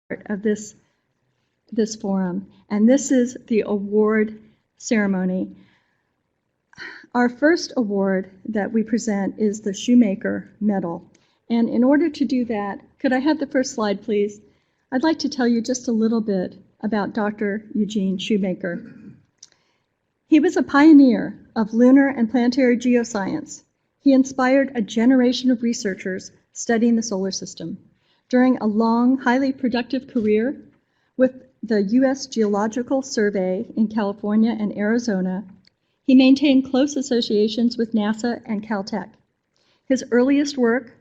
of this forum, and this is the award ceremony. Our first award that we present is the Shoemaker Medal. And in order to do that, could I have the first slide, please? I'd like to tell you just a little bit about Dr. Eugene Shoemaker. He was a pioneer of lunar and planetary geoscience. He inspired a generation of researchers studying the solar system. During a long, highly productive career with the U.S. Geological Survey in California and Arizona, he maintained close associations with NASA and Caltech. His earliest work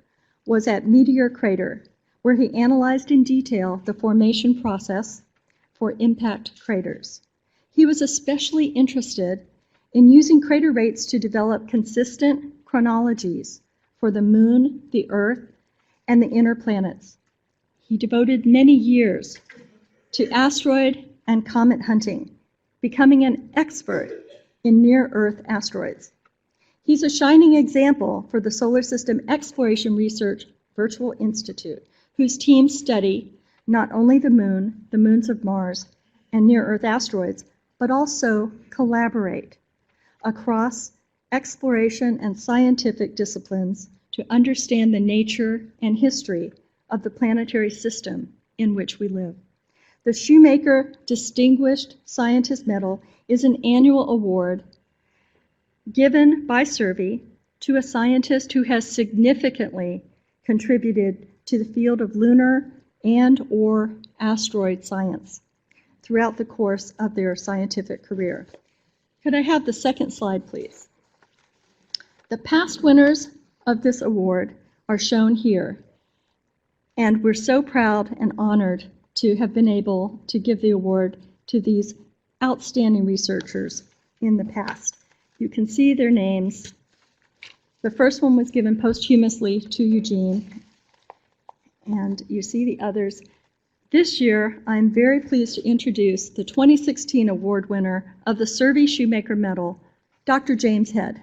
was at Meteor Crater, where he analyzed in detail the formation process for impact craters. He was especially interested in using crater rates to develop consistent chronologies for the Moon, the Earth, and the inner planets. He devoted many years to asteroid and comet hunting, becoming an expert in near-Earth asteroids. He's a shining example for the Solar System Exploration Research Virtual Institute, whose teams study not only the Moon, the moons of Mars, and near-Earth asteroids, but also collaborate across exploration and scientific disciplines to understand the nature and history of the planetary system in which we live. The Shoemaker Distinguished Scientist Medal is an annual award given by SURVEY to a scientist who has significantly contributed to the field of lunar and/or asteroid science throughout the course of their scientific career. Could I have the second slide, please? The past winners of this award are shown here, and we're so proud and honored to have been able to give the award to these outstanding researchers in the past. You can see their names. The first one was given posthumously to Eugene, and you see the others. This year, I'm very pleased to introduce the 2016 award winner of the SURVEY Shoemaker Medal, Dr. James Head.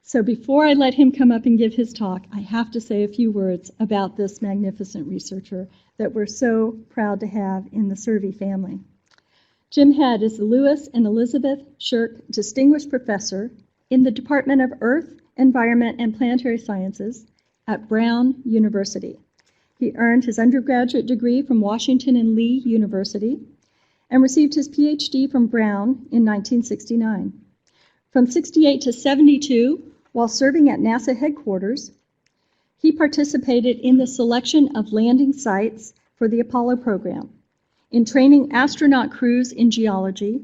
So before I let him come up and give his talk, I have to say a few words about this magnificent researcher that we're so proud to have in the SURVEY family. Jim Head is the Lewis and Elizabeth Shirk Distinguished Professor in the Department of Earth, Environment, and Planetary Sciences at Brown University. He earned his undergraduate degree from Washington and Lee University and received his PhD from Brown in 1969. From 68 to 72, while serving at NASA headquarters, he participated in the selection of landing sites for the Apollo program, in training astronaut crews in geology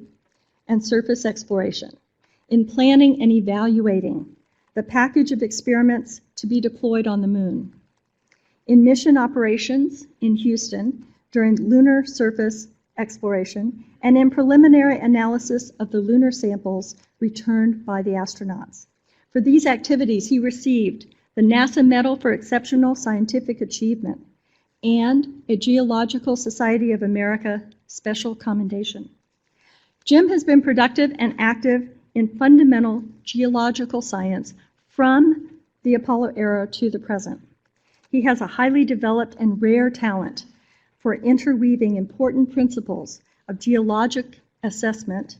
and surface exploration, in planning and evaluating the package of experiments to be deployed on the Moon, in mission operations in Houston during lunar surface exploration, and in preliminary analysis of the lunar samples returned by the astronauts. For these activities, he received the NASA Medal for Exceptional Scientific Achievement and a Geological Society of America Special Commendation. Jim has been productive and active in fundamental geological science from the Apollo era to the present. He has a highly developed and rare talent for interweaving important principles of geologic assessment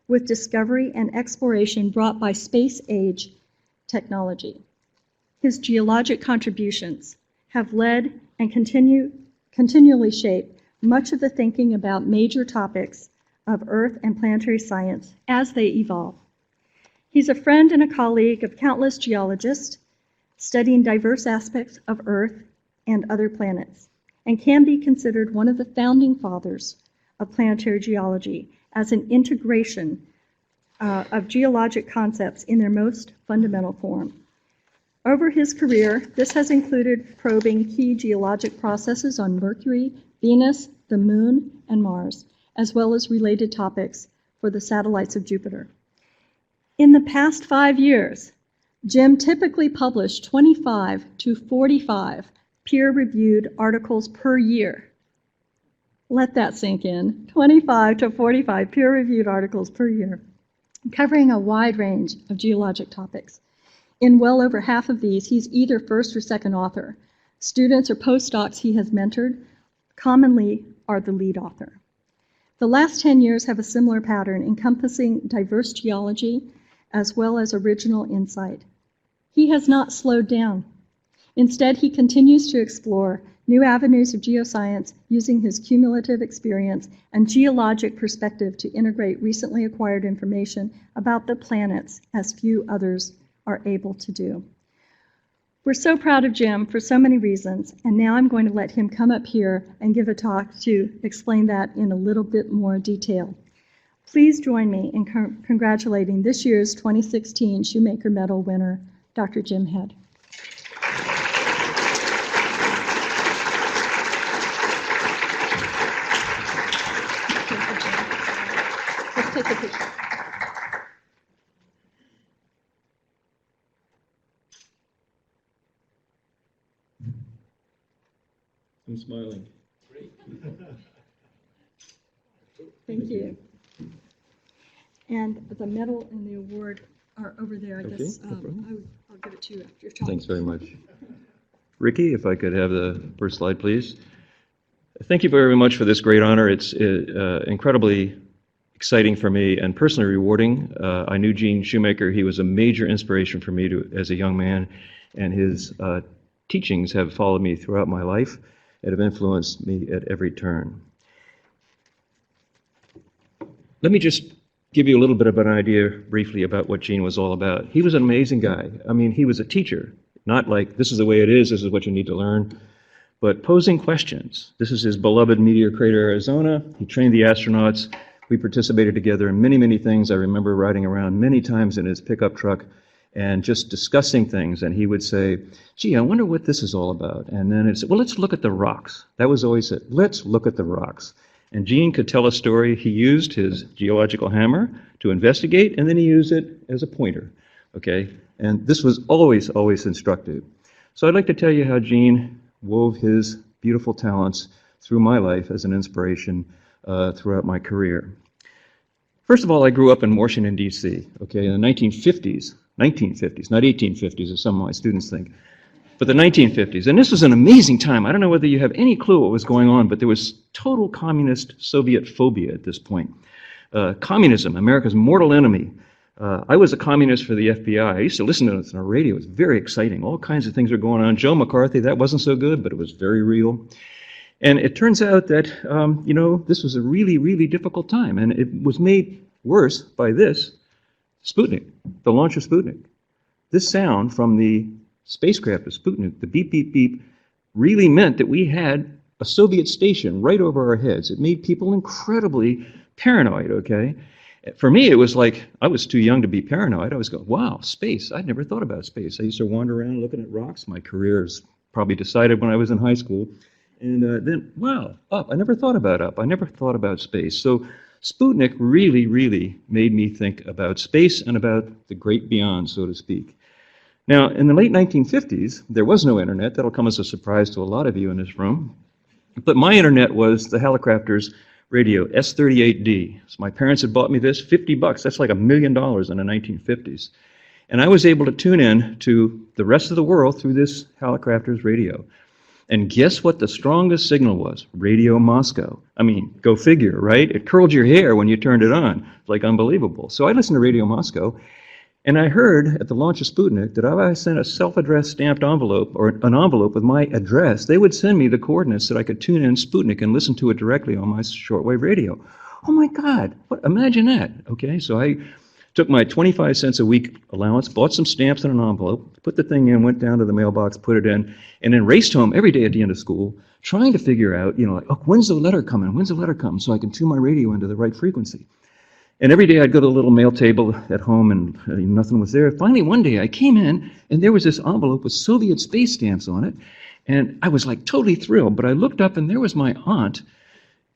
with discovery and exploration brought by space-age technology. His geologic contributions have led and continually shape much of the thinking about major topics of Earth and planetary science as they evolve. He's a friend and a colleague of countless geologists studying diverse aspects of Earth and other planets, and can be considered one of the founding fathers of planetary geology as an integration of geologic concepts in their most fundamental form. Over his career, this has included probing key geologic processes on Mercury, Venus, the Moon, and Mars, as well as related topics for the satellites of Jupiter. In the past 5 years, Jim typically published 25 to 45 peer-reviewed articles per year. Let that sink in. 25 to 45 peer-reviewed articles per year, covering a wide range of geologic topics. In well over half of these, he's either first or second author. Students or postdocs he has mentored commonly are the lead author. The last 10 years have a similar pattern encompassing diverse geology as well as original insight. He has not slowed down. Instead, he continues to explore new avenues of geoscience using his cumulative experience and geologic perspective to integrate recently acquired information about the planets as few others are able to do. We're so proud of Jim for so many reasons, and now I'm going to let him come up here and give a talk to explain that in a little bit more detail. Please join me in congratulating this year's 2016 Shoemaker Medal winner, Dr. Jim Head. Let's take a picture. I'm smiling. Great. Thank you. And the medal and the award are over there. I guess no problem. I'll give it to you after your talk. Thanks very much. Ricky, if I could have the first slide, please. Thank you very much for this great honor. It's incredibly exciting for me and personally rewarding. I knew Gene Shoemaker. He was a major inspiration for me as a young man, and his teachings have followed me throughout my life and have influenced me at every turn. Let me just give you a little bit of an idea briefly about what Gene was all about. He was an amazing guy. I mean, he was a teacher, not like this is the way it is, this is what you need to learn, but posing questions. This is his beloved meteor crater, Arizona. He trained the astronauts. We participated together in many, many things. I remember riding around many times in his pickup truck and just discussing things, and he would say, gee, I wonder what this is all about. And then it's, well, let's look at the rocks. That was always it. Let's look at the rocks. And Gene could tell a story. He used his geological hammer to investigate, and then he used it as a pointer, okay? And this was always, always instructive. So I'd like to tell you how Gene wove his beautiful talents through my life as an inspiration throughout my career. First of all, I grew up in Washington, D.C., okay, in the 1950s, not 1850s, as some of my students think, but the 1950s. And this was an amazing time. I don't know whether you have any clue what was going on, but there was total communist Soviet phobia at this point. Communism, America's mortal enemy. I was a communist for the FBI. I used to listen to it on the radio. It was very exciting. All kinds of things were going on. Joe McCarthy, that wasn't so good, but it was very real. And it turns out that, this was a really, really difficult time. And it was made worse by this, Sputnik, the launch of Sputnik. This sound from the spacecraft of Sputnik, the beep, beep, beep, really meant that we had a Soviet station right over our heads. It made people incredibly paranoid, okay? For me, it was like, I was too young to be paranoid. I was going, wow, space. I'd never thought about space. I used to wander around looking at rocks. My career is probably decided when I was in high school. And then, wow, up. I never thought about up. I never thought about space. So Sputnik really, really made me think about space and about the great beyond, so to speak. Now, in the late 1950s, there was no internet. That'll come as a surprise to a lot of you in this room. But my internet was the Helicopters radio, S38D. So my parents had bought me this, $50. That's like $1 million in the 1950s. And I was able to tune in to the rest of the world through this Helicopters radio. And guess what the strongest signal was? Radio Moscow. I mean, go figure, right? It curled your hair when you turned it on. It's like unbelievable. So I listened to Radio Moscow, and I heard at the launch of Sputnik that if I sent a self-addressed stamped envelope or an envelope with my address, they would send me the coordinates that I could tune in Sputnik and listen to it directly on my shortwave radio. Oh my God, imagine that, okay? So I took my 25 cents a week allowance, bought some stamps in an envelope, put the thing in, went down to the mailbox, put it in, and then raced home every day at the end of school, trying to figure out, when's the letter coming? When's the letter coming? So I can tune my radio into the right frequency. And every day I'd go to the little mail table at home and nothing was there. Finally, one day I came in and there was this envelope with Soviet space stamps on it. And I was like totally thrilled, but I looked up and there was my aunt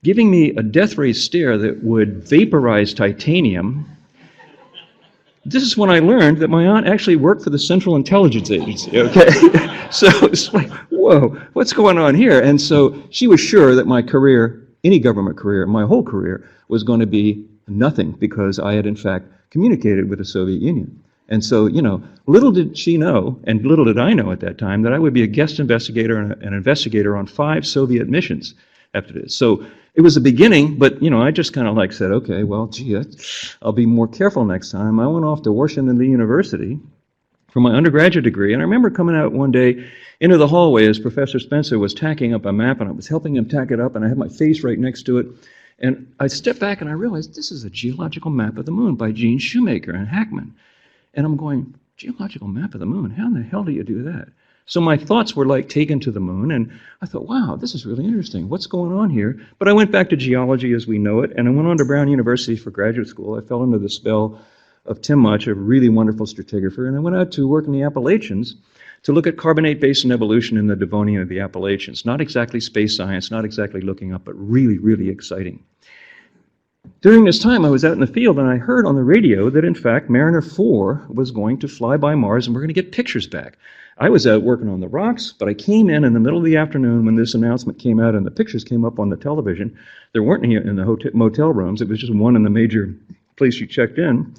giving me a death ray stare that would vaporize titanium This is when I learned that my aunt actually worked for the Central Intelligence Agency, okay? So it's like, whoa, what's going on here? And so she was sure that my career, any government career, my whole career, was going to be nothing because I had in fact communicated with the Soviet Union. And so, little did she know, and little did I know at that time, that I would be a guest investigator and an investigator on 5 Soviet missions after this. So it was a beginning, but, I just kind of like said, okay, well, gee, I'll be more careful next time. I went off to Washington University for my undergraduate degree, and I remember coming out one day into the hallway as Professor Spencer was tacking up a map, and I was helping him tack it up, and I had my face right next to it. And I stepped back and I realized this is a geological map of the moon by Gene Shoemaker and Hackman. And I'm going, geological map of the moon? How in the hell do you do that? So my thoughts were like taken to the moon, and I thought, wow, this is really interesting. What's going on here? But I went back to geology as we know it, and I went on to Brown University for graduate school. I fell under the spell of Tim Much, a really wonderful stratigrapher, and I went out to work in the Appalachians to look at carbonate basin evolution in the Devonian of the Appalachians. Not exactly space science, not exactly looking up, but really, really exciting. During this time, I was out in the field, and I heard on the radio that, in fact, Mariner 4 was going to fly by Mars, and we're going to get pictures back. I was out working on the rocks, but I came in the middle of the afternoon when this announcement came out and the pictures came up on the television. There weren't any in the motel rooms. It was just one in the major place you checked in.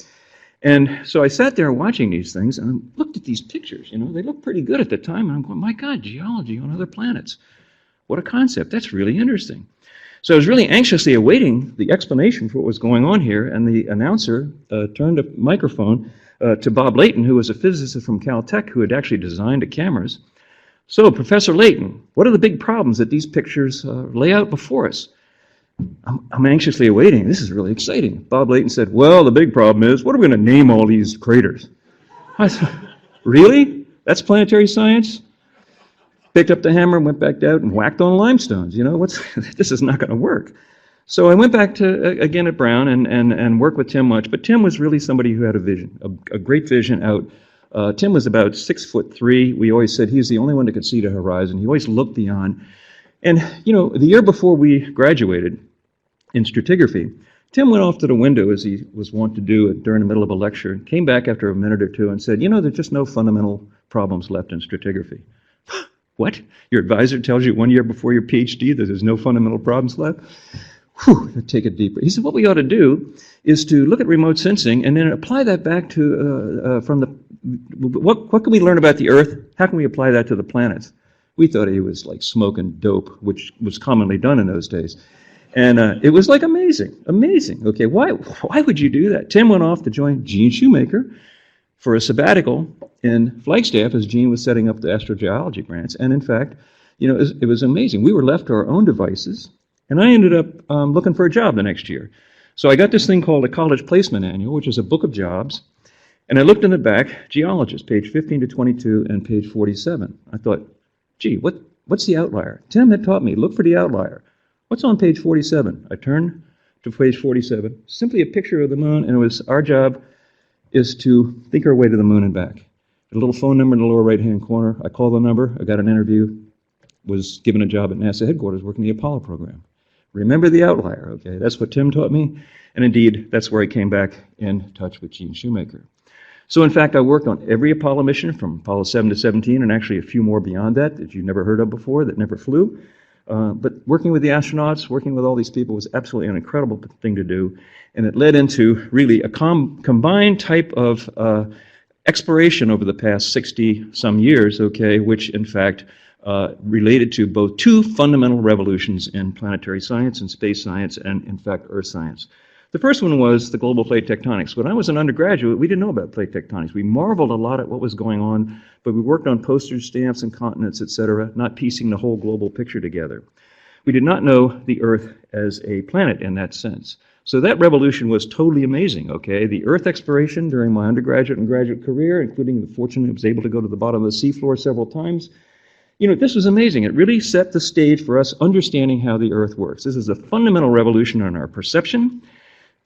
And so I sat there watching these things, and I looked at these pictures. They looked pretty good at the time, and I'm going, my God, geology on other planets. What a concept. That's really interesting. So I was really anxiously awaiting the explanation for what was going on here, and the announcer turned a microphone to Bob Layton, who was a physicist from Caltech who had actually designed the cameras. So, Professor Layton, what are the big problems that these pictures lay out before us? I'm anxiously awaiting. This is really exciting. Bob Layton said, well, the big problem is, what are we going to name all these craters? I said, really? That's planetary science? Picked up the hammer, went back out, and whacked on limestones. This is not going to work. So I went back to, again at Brown, and worked with Tim Much. But Tim was really somebody who had a vision, a great vision out. Tim was about 6'3". We always said he's the only one that could see the horizon. He always looked beyond. And, the year before we graduated in stratigraphy, Tim went off to the window, as he was wont to do during the middle of a lecture, and came back after a minute or two and said, there's just no fundamental problems left in stratigraphy. What? Your advisor tells you 1 year before your PhD that there's no fundamental problems left? Whew, take it deeper. He said, what we ought to do is to look at remote sensing and then apply that back to, what can we learn about the Earth? How can we apply that to the planets? We thought he was like smoking dope, which was commonly done in those days. And it was like amazing. Okay, why would you do that? Tim went off to join Gene Shoemaker for a sabbatical in Flagstaff as Gene was setting up the astrogeology grants. And in fact, it was amazing. We were left to our own devices, and I ended up looking for a job the next year. So I got this thing called a college placement annual, which is a book of jobs. And I looked in the back, geologist, page 15 to 22 and page 47. I thought, gee, what's the outlier? Tim had taught me, look for the outlier. What's on page 47? I turned to page 47, simply a picture of the moon, and it was our job is to think our way to the moon and back. A little phone number in the lower right-hand corner. I called the number. I got an interview. Was given a job at NASA headquarters working the Apollo program. Remember the outlier, okay? That's what Tim taught me. And indeed, that's where I came back in touch with Gene Shoemaker. So in fact, I worked on every Apollo mission from Apollo 7 to 17, and actually a few more beyond that you've never heard of before, that never flew. But working with the astronauts, working with all these people was absolutely an incredible thing to do. And it led into really a combined type of exploration over the past 60-some years, okay, which in fact related to both 2 fundamental revolutions in planetary science and space science and, in fact, Earth science. The first one was the global plate tectonics. When I was an undergraduate, we didn't know about plate tectonics. We marveled a lot at what was going on, but we worked on postage stamps and continents, etc., not piecing the whole global picture together. We did not know the Earth as a planet in that sense. So that revolution was totally amazing, okay? The Earth exploration during my undergraduate and graduate career, including the fortune I was able to go to the bottom of the seafloor several times, this was amazing. It really set the stage for us understanding how the Earth works. This is a fundamental revolution in our perception.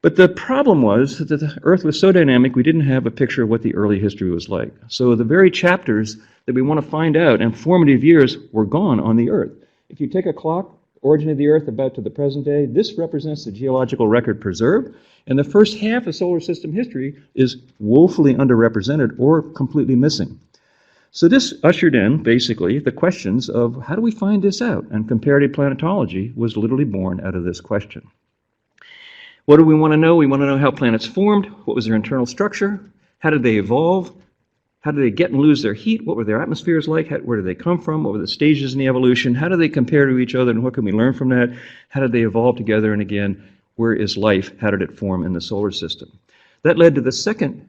But the problem was that the Earth was so dynamic, we didn't have a picture of what the early history was like. So the very chapters that we want to find out in formative years were gone on the Earth. If you take a clock origin of the Earth about to the present day. This represents the geological record preserved, and the first half of solar system history is woefully underrepresented or completely missing. So this ushered in, basically, the questions of how do we find this out? And comparative planetology was literally born out of this question. What do we want to know? We want to know how planets formed, what was their internal structure, how did they evolve, how did they get and lose their heat, what were their atmospheres like, where did they come from, what were the stages in the evolution, how do they compare to each other, and what can we learn from that, how did they evolve together, and again, where is life, how did it form in the solar system? That led to the second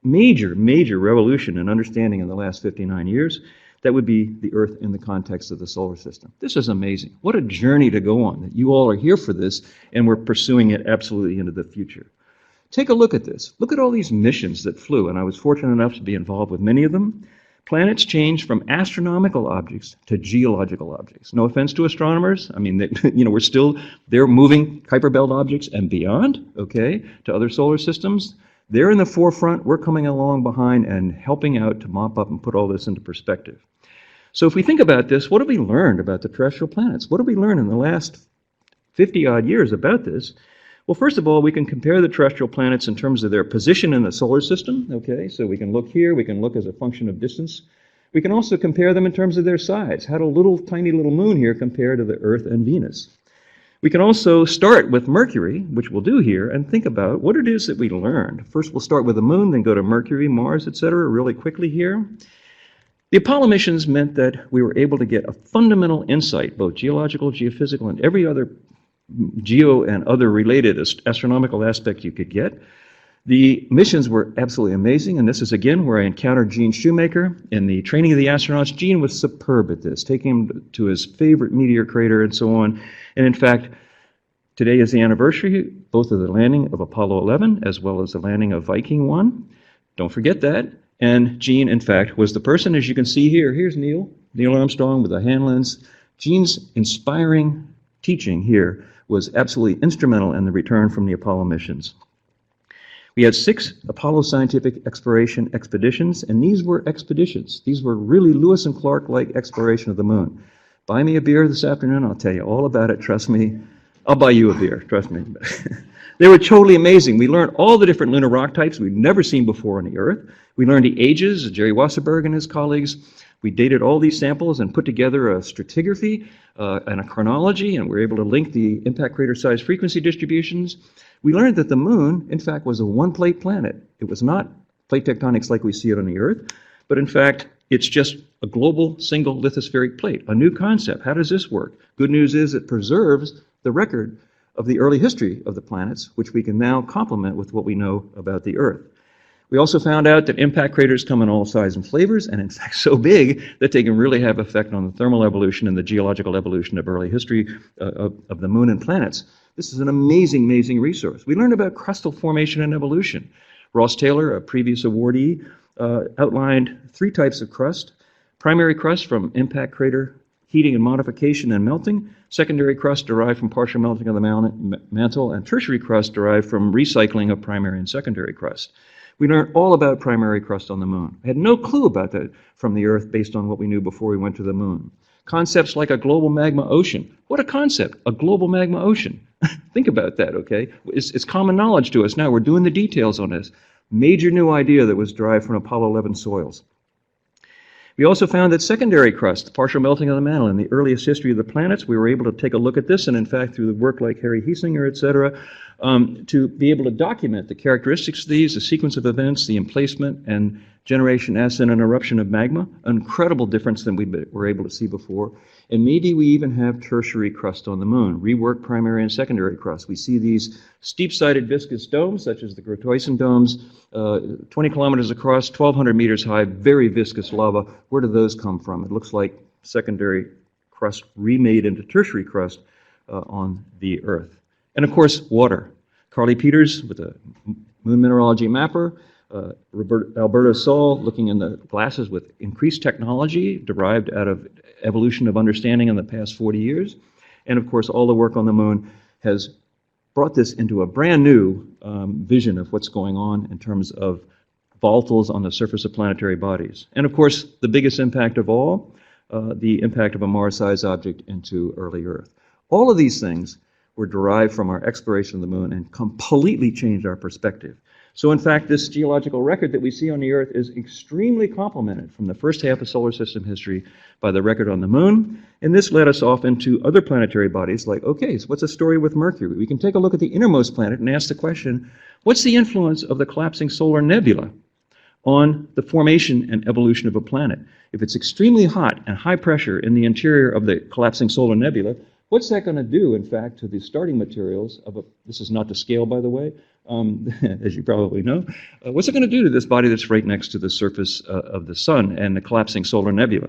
major revolution in understanding in the last 59 years. That would be the Earth in the context of the solar system. This is amazing. What a journey to go on. You all are here for this, and we're pursuing it absolutely into the future. Take a look at this. Look at all these missions that flew, and I was fortunate enough to be involved with many of them. Planets changed from astronomical objects to geological objects. No offense to astronomers. I mean, they're moving Kuiper Belt objects and beyond, okay, to other solar systems. They're in the forefront. We're coming along behind and helping out to mop up and put all this into perspective. So if we think about this, what have we learned about the terrestrial planets? What have we learned in the last 50-odd years about this? Well, first of all, we can compare the terrestrial planets in terms of their position in the solar system, okay? So we can look here, we can look as a function of distance. We can also compare them in terms of their size. How do a tiny little moon here compare to the Earth and Venus? We can also start with Mercury, which we'll do here, and think about what it is that we learned. First, we'll start with the moon, then go to Mercury, Mars, etc., really quickly here. The Apollo missions meant that we were able to get a fundamental insight, both geological, geophysical, and every other geo and other related astronomical aspect you could get. The missions were absolutely amazing, and this is again where I encountered Gene Shoemaker in the training of the astronauts. Gene was superb at this, taking him to his favorite meteor crater and so on. And in fact, today is the anniversary both of the landing of Apollo 11 as well as the landing of Viking 1. Don't forget that. And Gene, in fact, was the person, as you can see here, here's Neil Armstrong with a hand lens. Gene's inspiring teaching here was absolutely instrumental in the return from the Apollo missions. We had 6 Apollo scientific exploration expeditions, and these were expeditions. These were really Lewis and Clark-like exploration of the moon. Buy me a beer this afternoon, I'll tell you all about it, trust me. I'll buy you a beer, trust me. They were totally amazing. We learned all the different lunar rock types we'd never seen before on the Earth. We learned the ages, Jerry Wasserberg and his colleagues. We dated all these samples and put together a stratigraphy and a chronology, and we were able to link the impact crater size frequency distributions. We learned that the moon, in fact, was a one-plate planet. It was not plate tectonics like we see it on the Earth, but in fact, it's just a global single lithospheric plate, a new concept. How does this work? Good news is it preserves the record of the early history of the planets, which we can now complement with what we know about the Earth. We also found out that impact craters come in all sizes and flavors, and in fact so big that they can really have effect on the thermal evolution and the geological evolution of early history of the moon and planets. This is an amazing resource. We learned about crustal formation and evolution. Ross Taylor, a previous awardee, outlined 3 types of crust. Primary crust from impact crater heating and modification and melting, secondary crust derived from partial melting of the mantle, and tertiary crust derived from recycling of primary and secondary crust. We learned all about primary crust on the moon. I had no clue about that from the Earth based on what we knew before we went to the moon. Concepts like a global magma ocean. What a concept, a global magma ocean. Think about that, okay? It's common knowledge to us now. We're doing the details on this. Major new idea that was derived from Apollo 11 soils. We also found that secondary crust, partial melting of the mantle, in the earliest history of the planets, we were able to take a look at this, and in fact, through the work like Harry Hiesinger, et cetera, to be able to document the characteristics of these, the sequence of events, the emplacement and generation, ascent, and eruption of magma. An incredible difference than we were able to see before. And maybe we even have tertiary crust on the moon, reworked primary and secondary crust. We see these steep-sided viscous domes, such as the Grotoisen domes, 20 kilometers across, 1,200 meters high, very viscous lava. Where do those come from? It looks like secondary crust remade into tertiary crust on the Earth. And of course, water. Carly Peters with a moon mineralogy mapper, Alberto Sol looking in the glasses with increased technology derived out of evolution of understanding in the past 40 years. And of course, all the work on the moon has brought this into a brand new vision of what's going on in terms of volatiles on the surface of planetary bodies. And of course, the biggest impact of all, the impact of a Mars-sized object into early Earth. All of these things were derived from our exploration of the moon and completely changed our perspective. So in fact, this geological record that we see on the Earth is extremely complemented from the first half of solar system history by the record on the moon. And this led us off into other planetary bodies like, okay, so what's the story with Mercury? We can take a look at the innermost planet and ask the question, what's the influence of the collapsing solar nebula on the formation and evolution of a planet? If it's extremely hot and high pressure in the interior of the collapsing solar nebula, what's that going to do, in fact, to the starting materials of a, this is not to scale, by the way, as you probably know, what's it going to do to this body that's right next to the surface of the sun and the collapsing solar nebula?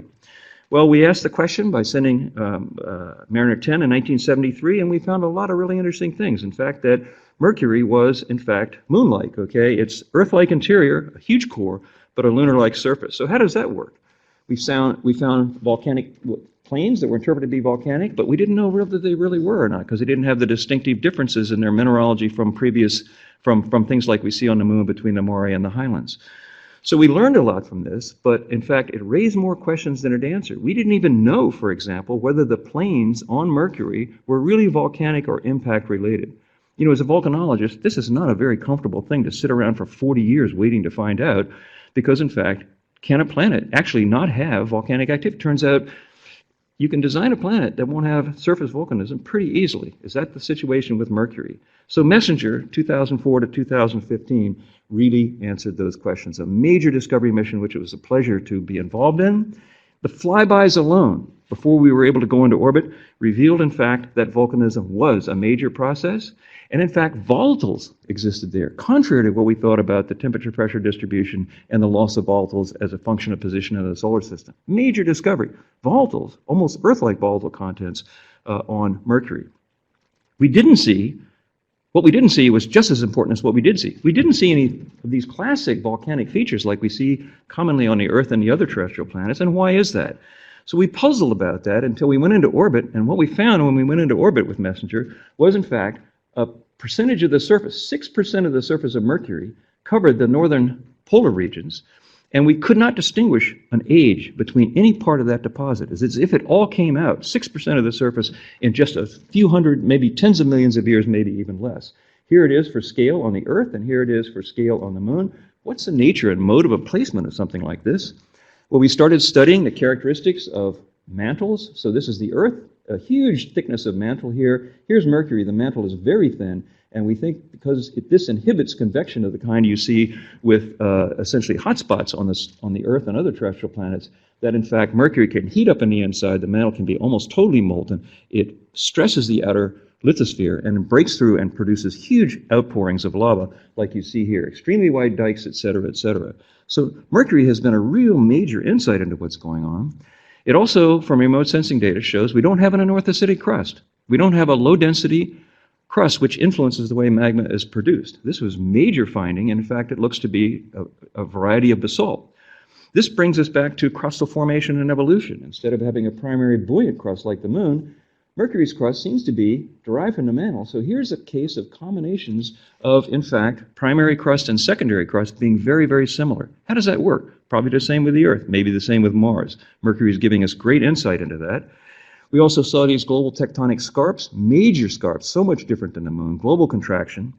Well, we asked the question by sending Mariner 10 in 1973, and we found a lot of really interesting things. In fact, that Mercury was, in fact, moon-like, okay? It's Earth-like interior, a huge core, but a lunar-like surface. So how does that work? We found volcanic plains that were interpreted to be volcanic, but we didn't know whether they really were or not, because they didn't have the distinctive differences in their mineralogy from from things like we see on the moon between the Moray and the Highlands. So we learned a lot from this, but in fact it raised more questions than it answered. We didn't even know, for example, whether the plains on Mercury were really volcanic or impact related. You know, as a volcanologist, this is not a very comfortable thing to sit around for 40 years waiting to find out, because in fact, can a planet actually not have volcanic activity? Turns out you can design a planet that won't have surface volcanism pretty easily. Is that the situation with Mercury? So Messenger, 2004 to 2015, really answered those questions. A major discovery mission, which it was a pleasure to be involved in. The flybys alone, before we were able to go into orbit, revealed, in fact, that volcanism was a major process. And in fact, volatiles existed there, contrary to what we thought about the temperature-pressure distribution and the loss of volatiles as a function of position in the solar system. Major discovery. Volatiles, almost Earth-like volatile contents on Mercury. What we didn't see was just as important as what we did see. We didn't see any of these classic volcanic features like we see commonly on the Earth and the other terrestrial planets. And why is that? So we puzzled about that until we went into orbit. And what we found when we went into orbit with Messenger was, in fact, a percentage of the surface, 6% of the surface of Mercury, covered the northern polar regions, and we could not distinguish an age between any part of that deposit. It's as if it all came out, 6% of the surface, in just a few hundred, maybe tens of millions of years, maybe even less. Here it is for scale on the Earth, and here it is for scale on the Moon. What's the nature and mode of placement of something like this? Well, we started studying the characteristics of mantles. So this is the Earth, a huge thickness of mantle here. Here's Mercury. The mantle is very thin, and we think because this inhibits convection of the kind you see with essentially hotspots on the Earth and other terrestrial planets, that in fact Mercury can heat up in the inside. The mantle can be almost totally molten. It stresses the outer lithosphere and breaks through and produces huge outpourings of lava like you see here, extremely wide dikes, et cetera, et cetera. So Mercury has been a real major insight into what's going on. It also, from remote sensing data, shows we don't have an north acidic crust. We don't have a low-density crust which influences the way magma is produced. This was major finding, and in fact it looks to be a variety of basalt. This brings us back to crustal formation and evolution. Instead of having a primary buoyant crust like the Moon, Mercury's crust seems to be derived from the mantle. So here's a case of combinations of, in fact, primary crust and secondary crust being very, very similar. How does that work? Probably the same with the Earth, maybe the same with Mars. Mercury is giving us great insight into that. We also saw these global tectonic scarps, major scarps, so much different than the Moon, global contraction.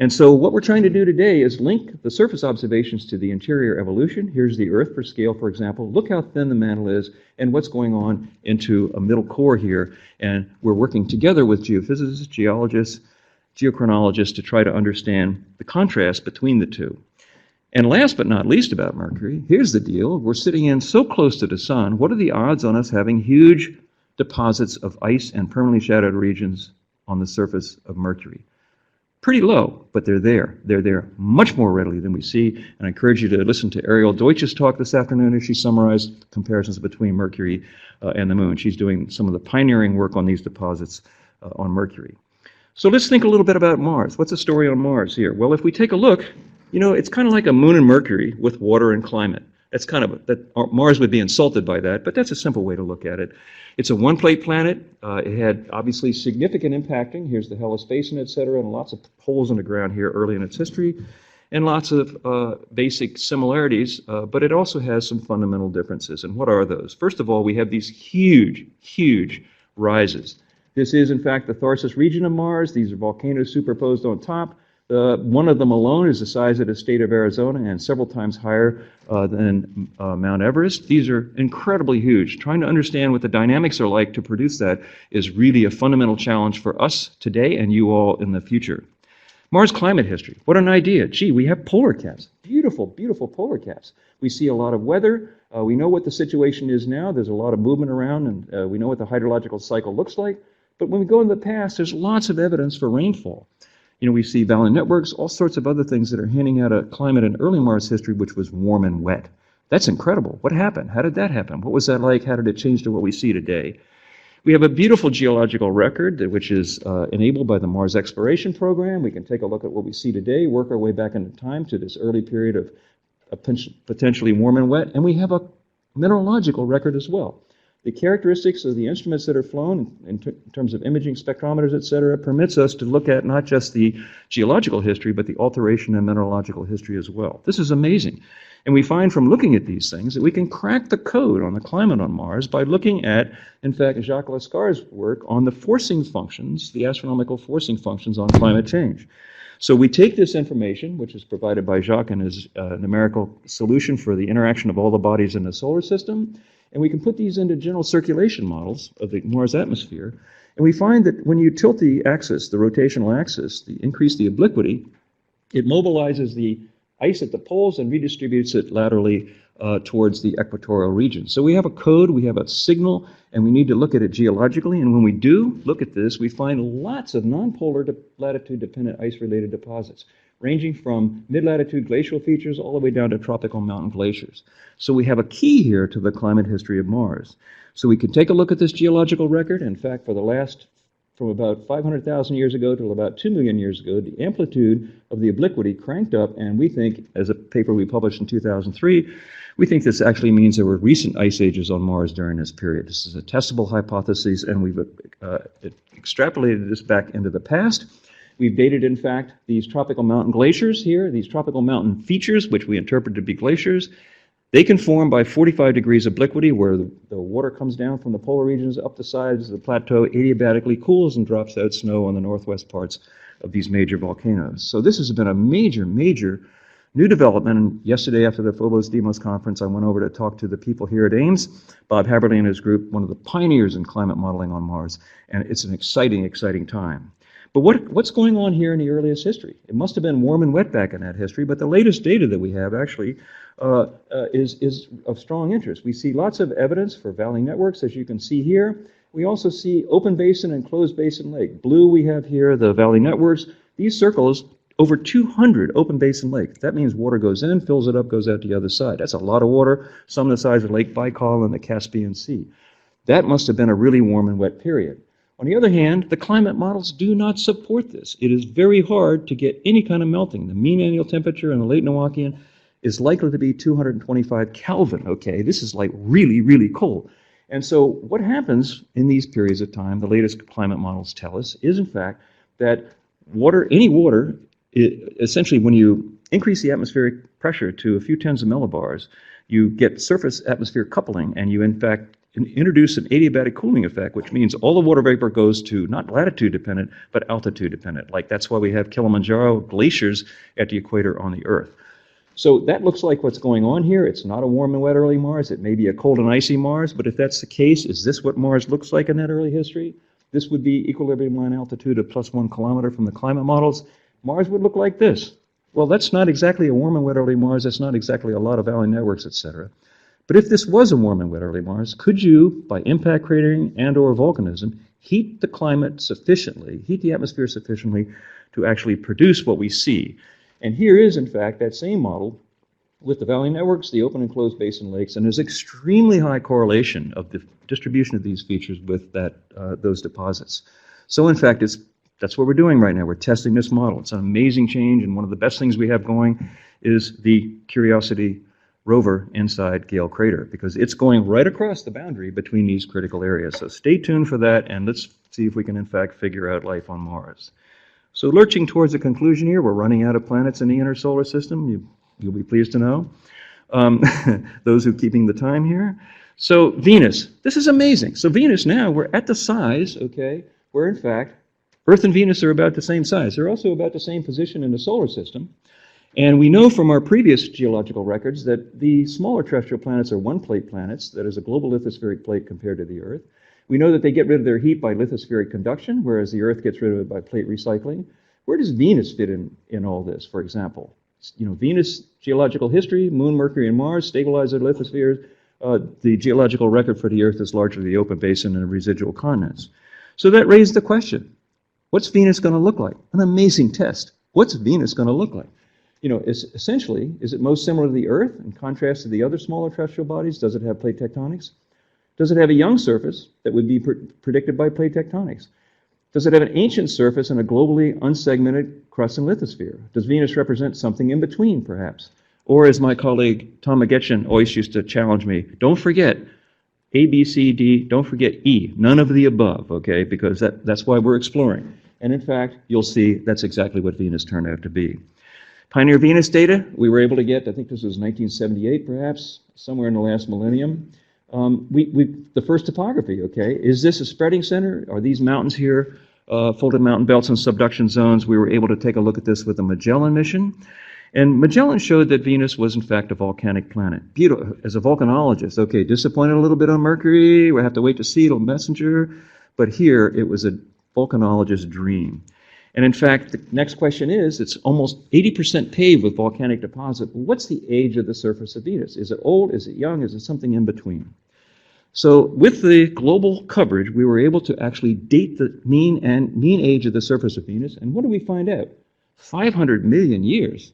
And so what we're trying to do today is link the surface observations to the interior evolution. Here's the Earth for scale, for example. Look how thin the mantle is and what's going on into a middle core here. And we're working together with geophysicists, geologists, geochronologists to try to understand the contrast between the two. And last but not least about Mercury, here's the deal. We're sitting in so close to the sun. What are the odds on us having huge deposits of ice and permanently shadowed regions on the surface of Mercury? Pretty low, but they're there. They're there much more readily than we see. And I encourage you to listen to Ariel Deutsch's talk this afternoon as she summarized comparisons between Mercury and the Moon. She's doing some of the pioneering work on these deposits on Mercury. So let's think a little bit about Mars. What's the story on Mars here? Well, if we take a look, you know, it's kind of like a Moon and Mercury with water and climate. That's kind of, Mars would be insulted by that, but that's a simple way to look at it. It's a one-plate planet. It had obviously significant impacting. Here's the Hellas Basin, et cetera, and lots of holes in the ground here early in its history, and lots of basic similarities, but it also has some fundamental differences. And what are those? First of all, we have these huge, huge rises. This is, in fact, the Tharsis region of Mars. These are volcanoes superposed on top. One of them alone is the size of the state of Arizona and several times higher than Mount Everest. These are incredibly huge. Trying to understand what the dynamics are like to produce that is really a fundamental challenge for us today and you all in the future. Mars climate history. What an idea. Gee, we have polar caps. Beautiful, beautiful polar caps. We see a lot of weather. We know what the situation is now. There's a lot of movement around, and we know what the hydrological cycle looks like. But when we go in the past, there's lots of evidence for rainfall. You know, we see valley networks, all sorts of other things that are hinting at a climate in early Mars history which was warm and wet. That's incredible. What happened? How did that happen? What was that like? How did it change to what we see today? We have a beautiful geological record which is enabled by the Mars Exploration Program. We can take a look at what we see today, work our way back into time to this early period of potentially warm and wet, and we have a mineralogical record as well. The characteristics of the instruments that are flown in terms of imaging, spectrometers, et cetera, permits us to look at not just the geological history, but the alteration and mineralogical history as well. This is amazing. And we find from looking at these things that we can crack the code on the climate on Mars by looking at, in fact, Jacques Lascar's work on the forcing functions, the astronomical forcing functions on climate change. So we take this information, which is provided by Jacques in his numerical solution for the interaction of all the bodies in the solar system, and we can put these into general circulation models of the Mars atmosphere, and we find that when you tilt the axis, the rotational axis, increase the obliquity, it mobilizes the ice at the poles and redistributes it laterally towards the equatorial region. So we have a code, we have a signal, and we need to look at it geologically, and when we do look at this, we find lots of non-polar latitude-dependent ice-related deposits, ranging from mid-latitude glacial features all the way down to tropical mountain glaciers. So we have a key here to the climate history of Mars. So we can take a look at this geological record. In fact, from about 500,000 years ago to about 2 million years ago, the amplitude of the obliquity cranked up, and we think, as a paper we published in 2003, we think this actually means there were recent ice ages on Mars during this period. This is a testable hypothesis, and we've extrapolated this back into the past. We've dated, in fact, these tropical mountain glaciers here, these tropical mountain features, which we interpret to be glaciers. They can form by 45 degrees obliquity, where the water comes down from the polar regions up the sides of the plateau, adiabatically cools and drops out snow on the northwest parts of these major volcanoes. So this has been a major, major new development. And yesterday, after the Phobos Deimos conference, I went over to talk to the people here at Ames, Bob Haberly and his group, one of the pioneers in climate modeling on Mars. And it's an exciting, exciting time. But what's going on here in the earliest history? It must have been warm and wet back in that history, but the latest data that we have actually is of strong interest. We see lots of evidence for valley networks, as you can see here. We also see open basin and closed basin lake. Blue, we have here the valley networks. These circles, over 200 open basin lakes. That means water goes in, fills it up, goes out the other side. That's a lot of water, some the size of Lake Baikal and the Caspian Sea. That must have been a really warm and wet period. On the other hand, the climate models do not support this. It is very hard to get any kind of melting. The mean annual temperature in the late Noachian is likely to be 225 Kelvin, okay? This is like really, really cold. And so what happens in these periods of time, the latest climate models tell us, is in fact that any water, essentially when you increase the atmospheric pressure to a few tens of millibars, you get surface atmosphere coupling, and you in fact introduce an adiabatic cooling effect, which means all the water vapor goes to not latitude dependent, but altitude dependent. Like that's why we have Kilimanjaro glaciers at the equator on the Earth. So that looks like what's going on here. It's not a warm and wet early Mars. It may be a cold and icy Mars, but if that's the case, is this what Mars looks like in that early history? This would be equilibrium line altitude of +1 kilometer from the climate models. Mars would look like this. Well, that's not exactly a warm and wet early Mars. That's not exactly a lot of valley networks, etc. But if this was a warm and wet early Mars, could you, by impact cratering and or volcanism, heat the climate sufficiently, heat the atmosphere sufficiently to actually produce what we see? And here is, in fact, that same model with the valley networks, the open and closed basin lakes, and there's extremely high correlation of the distribution of these features with those deposits. So in fact, that's what we're doing right now. We're testing this model. It's an amazing change, and one of the best things we have going is the Curiosity rover inside Gale Crater, because it's going right across the boundary between these critical areas. So stay tuned for that, and let's see if we can in fact figure out life on Mars. So lurching towards a conclusion here, we're running out of planets in the inner solar system, you'll be pleased to know, those who are keeping the time here. So Venus, this is amazing. So Venus now, we're at the size, okay, where in fact Earth and Venus are about the same size. They're also about the same position in the solar system. And we know from our previous geological records that the smaller terrestrial planets are one-plate planets, that is a global lithospheric plate compared to the Earth. We know that they get rid of their heat by lithospheric conduction, whereas the Earth gets rid of it by plate recycling. Where does Venus fit in all this, for example? Venus geological history, Moon, Mercury, and Mars stabilize their lithospheres. The geological record for the Earth is largely the open basin and the residual continents. So that raised the question, what's Venus going to look like? An amazing test. What's Venus going to look like? Essentially, is it most similar to the Earth in contrast to the other smaller terrestrial bodies? Does it have plate tectonics? Does it have a young surface that would be predicted by plate tectonics? Does it have an ancient surface and a globally unsegmented crust and lithosphere? Does Venus represent something in between, perhaps? Or, as my colleague Tom McGetchen always used to challenge me, don't forget A, B, C, D, don't forget E, none of the above, okay, because that's why we're exploring. And in fact, you'll see that's exactly what Venus turned out to be. Pioneer Venus data, we were able to get, I think this was 1978 perhaps, somewhere in the last millennium. The first topography, okay, is this a spreading center? Are these mountains here, folded mountain belts and subduction zones? We were able to take a look at this with the Magellan mission. And Magellan showed that Venus was in fact a volcanic planet. Beautiful, as a volcanologist, okay, disappointed a little bit on Mercury, we have to wait to see it'll messenger, but here it was a volcanologist's dream. And in fact, the next question is, it's almost 80% paved with volcanic deposit. What's the age of the surface of Venus? Is it old? Is it young? Is it something in between? So with the global coverage, we were able to actually date the mean age of the surface of Venus. And what do we find out? 500 million years.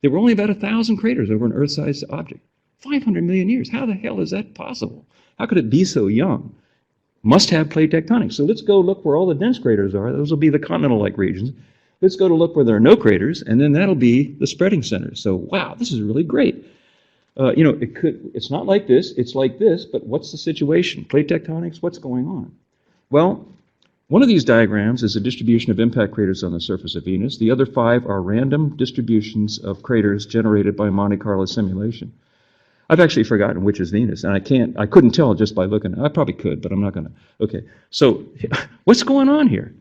There were only about 1,000 craters over an Earth-sized object. 500 million years. How the hell is that possible? How could it be so young? Must have plate tectonics. So let's go look where all the dense craters are. Those will be the continental-like regions. Let's go to look where there are no craters, and then that'll be the spreading centers. So, wow, this is really great. It's not like this, it's like this, but what's the situation? Plate tectonics, what's going on? Well, one of these diagrams is a distribution of impact craters on the surface of Venus. The other 5 are random distributions of craters generated by Monte Carlo simulation. I've actually forgotten which is Venus, and I couldn't tell just by looking. I probably could, but I'm not going to. Okay, so what's going on here?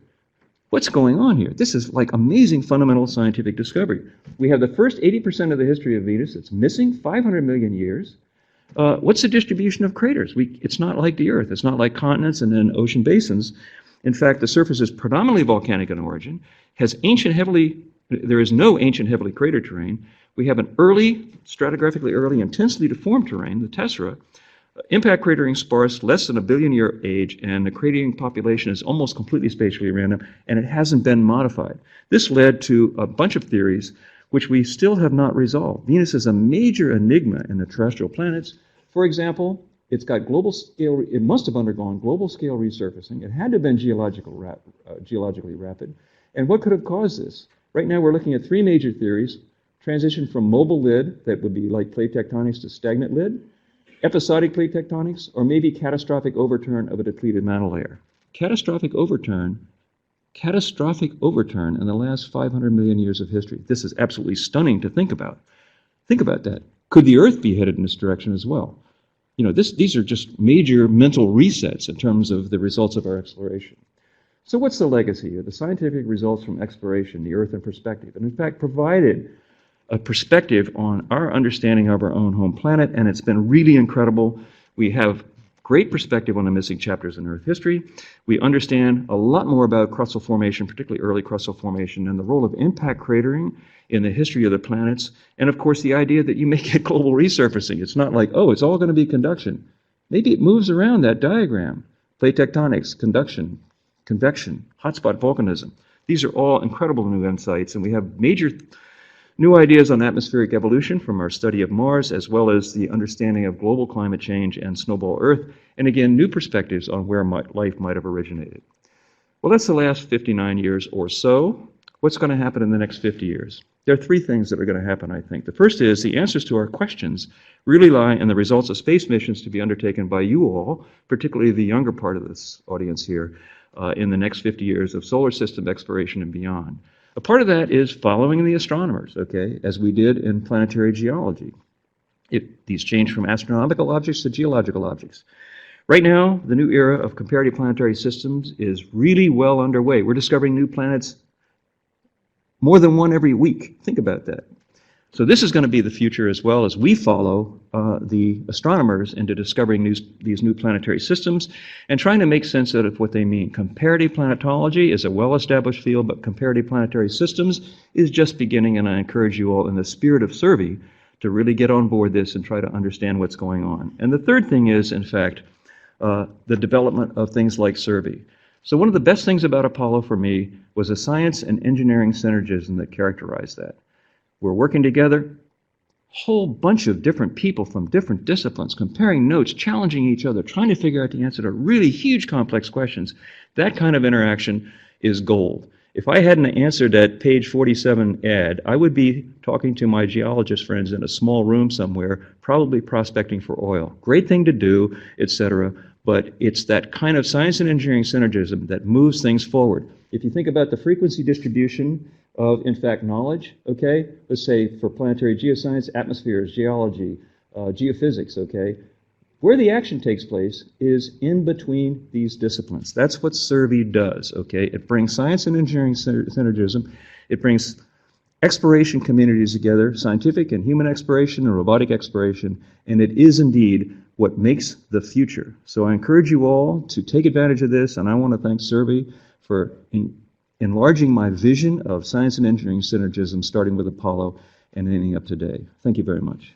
What's going on here? This is like amazing fundamental scientific discovery. We have the first 80% of the history of Venus. It's missing 500 million years. What's the distribution of craters? It's not like the Earth. It's not like continents and then ocean basins. In fact, the surface is predominantly volcanic in origin, there is no ancient heavily cratered terrain. We have an stratigraphically early, intensely deformed terrain, the tessera, impact cratering sparse, less than a billion-year age, and the cratering population is almost completely spatially random, and it hasn't been modified. This led to a bunch of theories which we still have not resolved. Venus is a major enigma in the terrestrial planets. For example, it's got global scale, it must have undergone global scale resurfacing. It had to have been geologically rapid. And what could have caused this? Right now we're looking at 3 major theories. Transition from mobile lid, that would be like plate tectonics, to stagnant lid, episodic plate tectonics, or maybe catastrophic overturn of a depleted mantle layer. Catastrophic overturn in the last 500 million years of history. This is absolutely stunning to think about. Think about that. Could the Earth be headed in this direction as well? These are just major mental resets in terms of the results of our exploration. So what's the legacy of the scientific results from exploration, the Earth in perspective? And in fact, provided a perspective on our understanding of our own home planet, and it's been really incredible. We have great perspective on the missing chapters in Earth history. We understand a lot more about crustal formation, particularly early crustal formation, and the role of impact cratering in the history of the planets, and of course the idea that you may get global resurfacing. It's not like, oh, it's all going to be conduction. Maybe it moves around that diagram. Plate tectonics, conduction, convection, hotspot volcanism. These are all incredible new insights, and we have major new ideas on atmospheric evolution from our study of Mars, as well as the understanding of global climate change and snowball Earth, and again, new perspectives on where life might have originated. Well, that's the last 59 years or so. What's going to happen in the next 50 years? There are 3 things that are going to happen, I think. The first is the answers to our questions really lie in the results of space missions to be undertaken by you all, particularly the younger part of this audience here, in the next 50 years of solar system exploration and beyond. A part of that is following the astronomers, okay, as we did in planetary geology. These change from astronomical objects to geological objects. Right now, the new era of comparative planetary systems is really well underway. We're discovering new planets more than one every week. Think about that. So this is going to be the future as well as we follow the astronomers into discovering these new planetary systems and trying to make sense out of what they mean. Comparative planetology is a well-established field, but comparative planetary systems is just beginning, and I encourage you all in the spirit of survey to really get on board this and try to understand what's going on. And the third thing is, in fact, the development of things like survey. So one of the best things about Apollo for me was the science and engineering synergism that characterized that. We're working together, whole bunch of different people from different disciplines, comparing notes, challenging each other, trying to figure out the answer to really huge, complex questions. That kind of interaction is gold. If I hadn't answered that page 47 ad, I would be talking to my geologist friends in a small room somewhere, probably prospecting for oil. Great thing to do, etc. But it's that kind of science and engineering synergism that moves things forward. If you think about the frequency distribution of, in fact, knowledge, okay? Let's say for planetary geoscience, atmospheres, geology, geophysics, okay? Where the action takes place is in between these disciplines. That's what survey does, okay? It brings science and engineering synergism. It brings exploration communities together, scientific and human exploration and robotic exploration, and it is indeed what makes the future. So I encourage you all to take advantage of this, and I want to thank Survey for enlarging my vision of science and engineering synergism, starting with Apollo and ending up today. Thank you very much.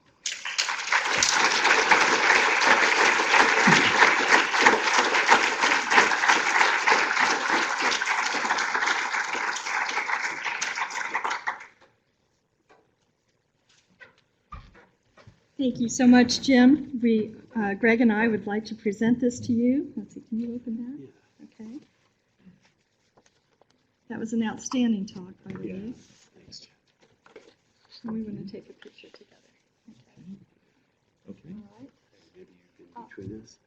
Thank you so much, Jim. Greg and I would like to present this to you. Let's see, can you open that? Okay. That was an outstanding talk, by the way. Thanks. And we want to take a picture together. Okay. All right. Maybe you can between us.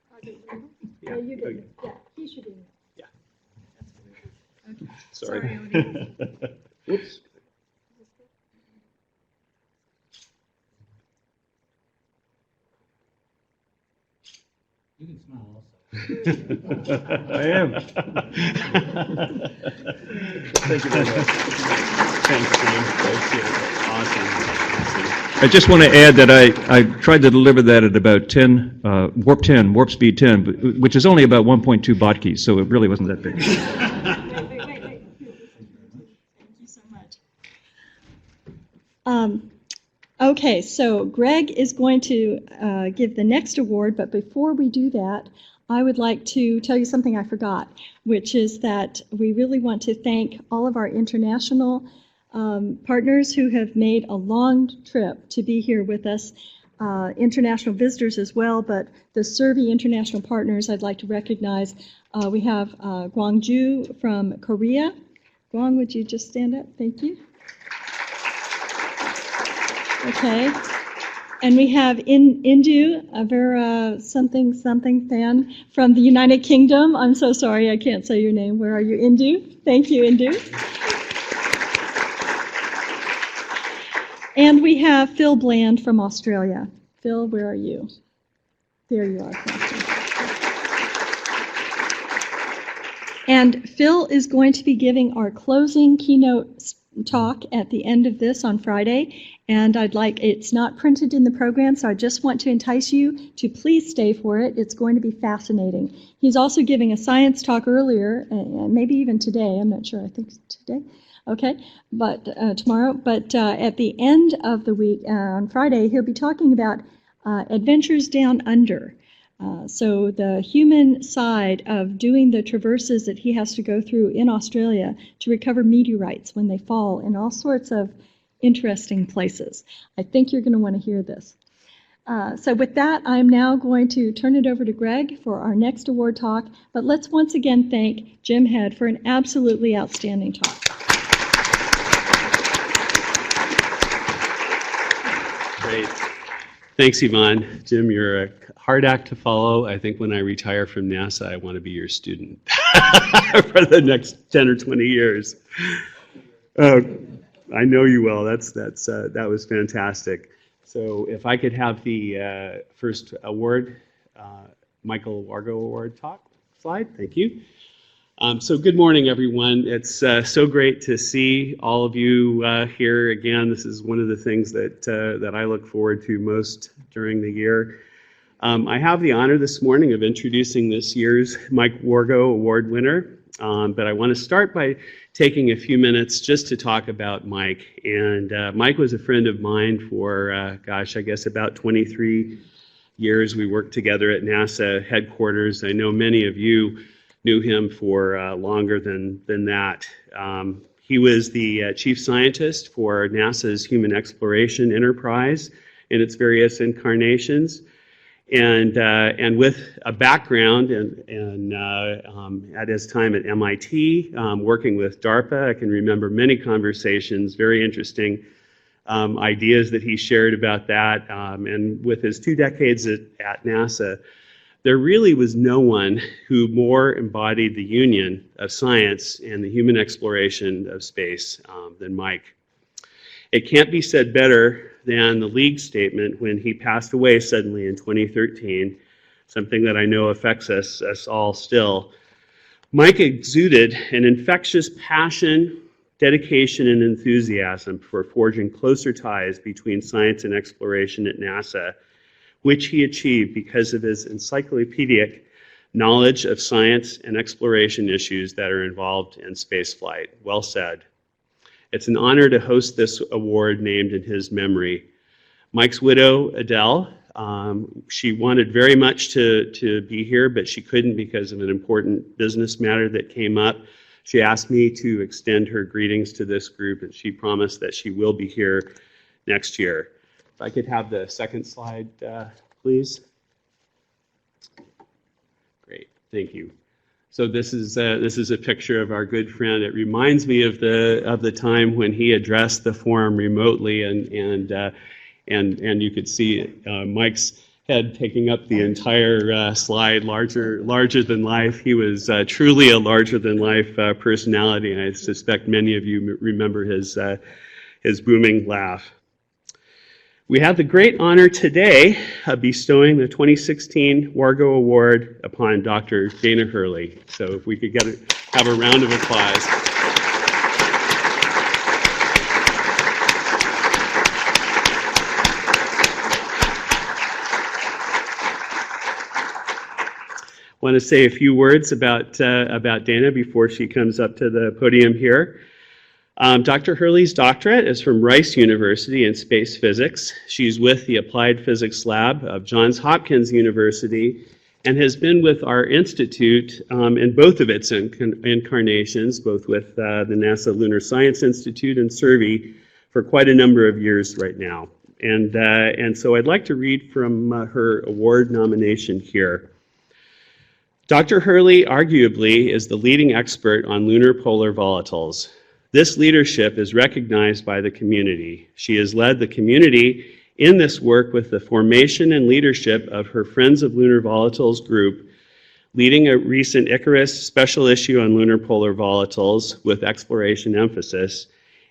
Yeah, you did. Yeah, he should be. Yeah. Okay. Sorry. audience. Whoops. You can smile also. I am. Thank you very much. Thanks, Jim. Thank you. Awesome. I just want to add that I tried to deliver that at about 10, warp speed 10, which is only about 1.2 botkeys, so it really wasn't that big. Wait. Thank you so much. Okay, so Greg is going to give the next award, but before we do that, I would like to tell you something I forgot, which is that we really want to thank all of our international partners who have made a long trip to be here with us, international visitors as well, but the Survey international partners I'd like to recognize. We have Gwangju from Korea. Gwang, would you just stand up? Thank you. Okay. And we have Indu, Avera something Than from the United Kingdom. I'm so sorry, I can't say your name. Where are you, Indu? Thank you, Indu. And we have Phil Bland from Australia. Phil, where are you? There you are. And Phil is going to be giving our closing keynote talk at the end of this on Friday. And it's not printed in the program, so I just want to entice you to please stay for it. It's going to be fascinating. He's also giving a science talk earlier, maybe even today. I'm not sure. I think today. Okay, but tomorrow. But at the end of the week, on Friday, he'll be talking about adventures down under. So the human side of doing the traverses that he has to go through in Australia to recover meteorites when they fall in all sorts of interesting places. I think you're going to want to hear this. So with that, I'm now going to turn it over to Greg for our next award talk. But let's once again thank Jim Head for an absolutely outstanding talk. Great. Thanks, Yvonne. Jim, you're a hard act to follow. I think when I retire from NASA, I want to be your student for the next 10 or 20 years. I know you will. That was fantastic. So if I could have the first award Michael Wargo Award talk slide. Thank you. So good morning, everyone. It's so great to see all of you here again. This is one of the things that I look forward to most during the year. I have the honor this morning of introducing this year's Mike Wargo Award winner, but I want to start by taking a few minutes just to talk about Mike. And Mike was a friend of mine for, I guess about 23 years. We worked together at NASA headquarters. I know many of you knew him for longer than that. He was the chief scientist for NASA's Human Exploration Enterprise in its various incarnations. And with a background at his time at MIT, working with DARPA, I can remember many conversations, very interesting ideas that he shared about that. And with his 2 decades at NASA, there really was no one who more embodied the union of science and the human exploration of space than Mike. It can't be said better than the League statement when he passed away suddenly in 2013, something that I know affects us all still. Mike exuded an infectious passion, dedication, and enthusiasm for forging closer ties between science and exploration at NASA, which he achieved because of his encyclopedic knowledge of science and exploration issues that are involved in spaceflight. Well said. It's an honor to host this award named in his memory. Mike's widow, Adele, she wanted very much to be here, but she couldn't because of an important business matter that came up. She asked me to extend her greetings to this group, and she promised that she will be here next year. If I could have the second slide, please. Great, thank you. So this is a picture of our good friend. It reminds me of the time when he addressed the forum remotely, and you could see Mike's head taking up the entire slide, larger than life. He was truly a larger than life personality, and I suspect many of you remember his booming laugh. We have the great honor today of bestowing the 2016 Wargo Award upon Dr. Dana Hurley. So if we could have a round of applause. I want to say a few words about Dana before she comes up to the podium here. Dr. Hurley's doctorate is from Rice University in space physics. She's with the Applied Physics Lab of Johns Hopkins University and has been with our institute in both of its incarnations, both with the NASA Lunar Science Institute and CERVI, for quite a number of years right now. And so I'd like to read from her award nomination here. Dr. Hurley arguably is the leading expert on lunar polar volatiles. This leadership is recognized by the community. She has led the community in this work with the formation and leadership of her Friends of Lunar Volatiles group, leading a recent Icarus special issue on lunar polar volatiles with exploration emphasis.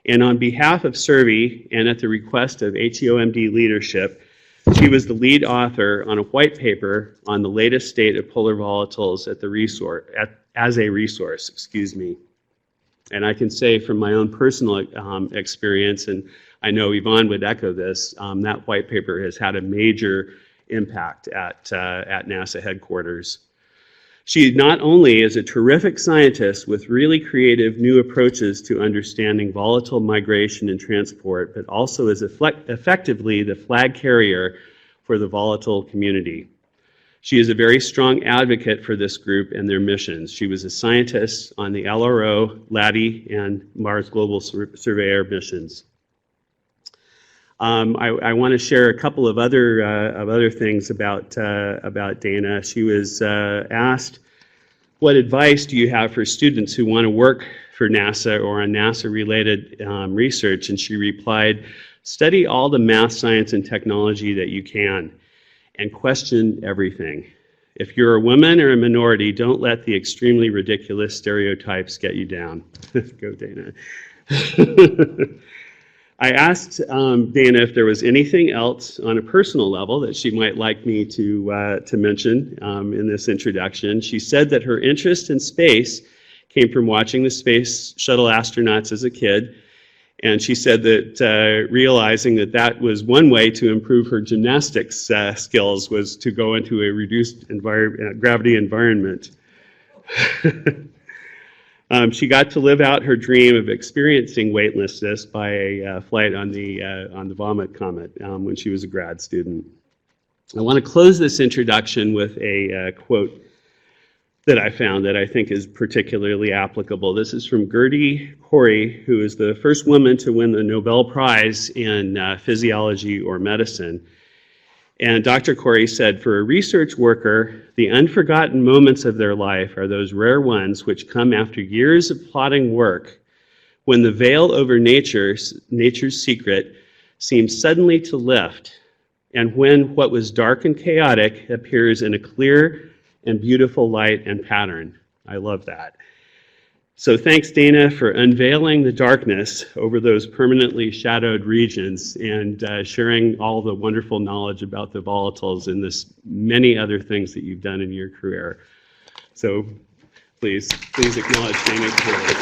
And on behalf of CERVI and at the request of HEOMD leadership, she was the lead author on a white paper on the latest state of polar volatiles as a resource. And I can say from my own personal experience, and I know Yvonne would echo this, that white paper has had a major impact at NASA headquarters. She not only is a terrific scientist with really creative new approaches to understanding volatile migration and transport, but also is effectively the flag carrier for the volatile community. She is a very strong advocate for this group and their missions. She was a scientist on the LRO, LADI, and Mars Global Surveyor missions. I want to share a couple of other things about Dana. She was asked, "What advice do you have for students who want to work for NASA or on NASA-related research?" And she replied, "Study all the math, science, and technology that you can, and question everything. If you're a woman or a minority, don't let the extremely ridiculous stereotypes get you down." Go, Dana. I asked Dana if there was anything else on a personal level that she might like me to mention in this introduction. She said that her interest in space came from watching the space shuttle astronauts as a kid, and she said that realizing that that was one way to improve her gymnastics skills was to go into a reduced gravity environment. She got to live out her dream of experiencing weightlessness by a flight on the Vomit Comet when she was a grad student. I want to close this introduction with a quote that I found that I think is particularly applicable. This is from Gertie Corey, who is the first woman to win the Nobel Prize in physiology or medicine. And Dr. Corey said, "For a research worker, the unforgotten moments of their life are those rare ones which come after years of plodding work, when the veil over nature's secret seems suddenly to lift, and when what was dark and chaotic appears in a clear and beautiful light and pattern." I love that. So thanks, Dana, for unveiling the darkness over those permanently shadowed regions and sharing all the wonderful knowledge about the volatiles and this many other things that you've done in your career. So please acknowledge Dana Corey.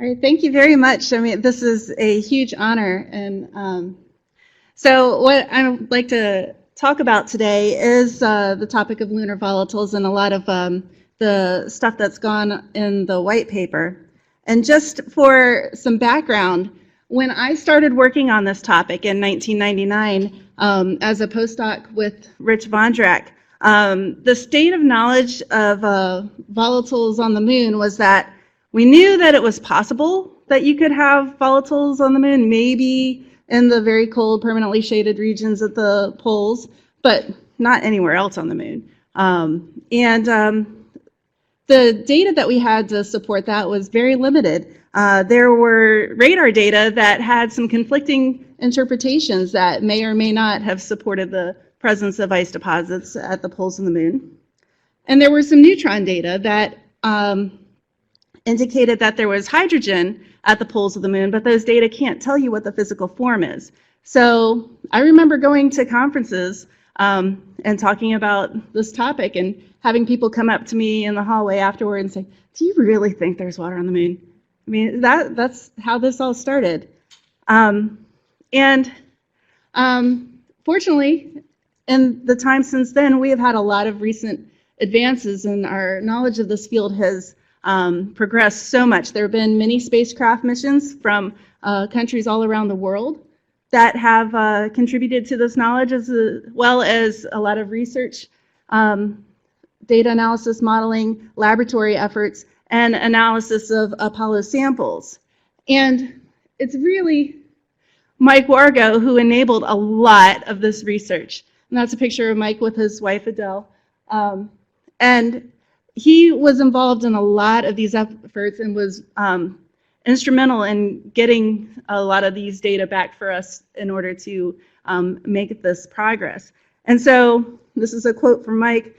All right, thank you very much. I mean, this is a huge honor. And so what I would like to talk about today is the topic of lunar volatiles and a lot of the stuff that's gone in the white paper. And just for some background, when I started working on this topic in 1999 as a postdoc with Rich Vondrak, the state of knowledge of volatiles on the moon was that we knew that it was possible that you could have volatiles on the moon, maybe in the very cold, permanently shaded regions at the poles, but not anywhere else on the moon. The data that we had to support that was very limited. There were radar data that had some conflicting interpretations that may or may not have supported the presence of ice deposits at the poles of the moon. And there were some neutron data that indicated that there was hydrogen at the poles of the moon, but those data can't tell you what the physical form is. So I remember going to conferences and talking about this topic and having people come up to me in the hallway afterward and say, "Do you really think there's water on the moon?" I mean, that's how this all started. Fortunately, in the time since then, we have had a lot of recent advances, and our knowledge of this field has progressed so much. There have been many spacecraft missions from countries all around the world that have contributed to this knowledge, as well as a lot of research, data analysis, modeling, laboratory efforts, and analysis of Apollo samples. And it's really Mike Wargo who enabled a lot of this research. And that's a picture of Mike with his wife, Adele. And he was involved in a lot of these efforts and was instrumental in getting a lot of these data back for us in order to make this progress. And so this is a quote from Mike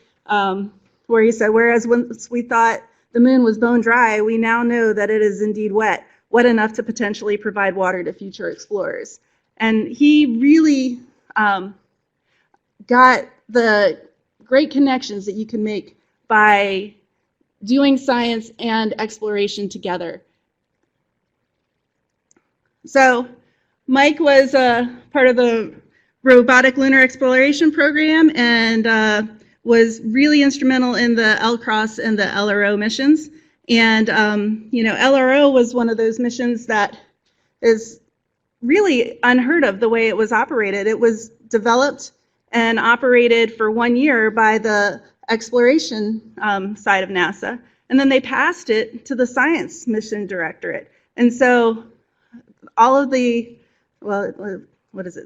where he said, "Whereas once we thought the moon was bone dry, we now know that it is indeed wet enough to potentially provide water to future explorers." And he really got the great connections that you can make by doing science and exploration together. So Mike was part of the Robotic Lunar Exploration Program and was really instrumental in the LCROSS and the LRO missions. And LRO was one of those missions that is really unheard of the way it was operated. It was developed and operated for 1 year by the exploration side of NASA, and then they passed it to the Science Mission Directorate. And so all of the,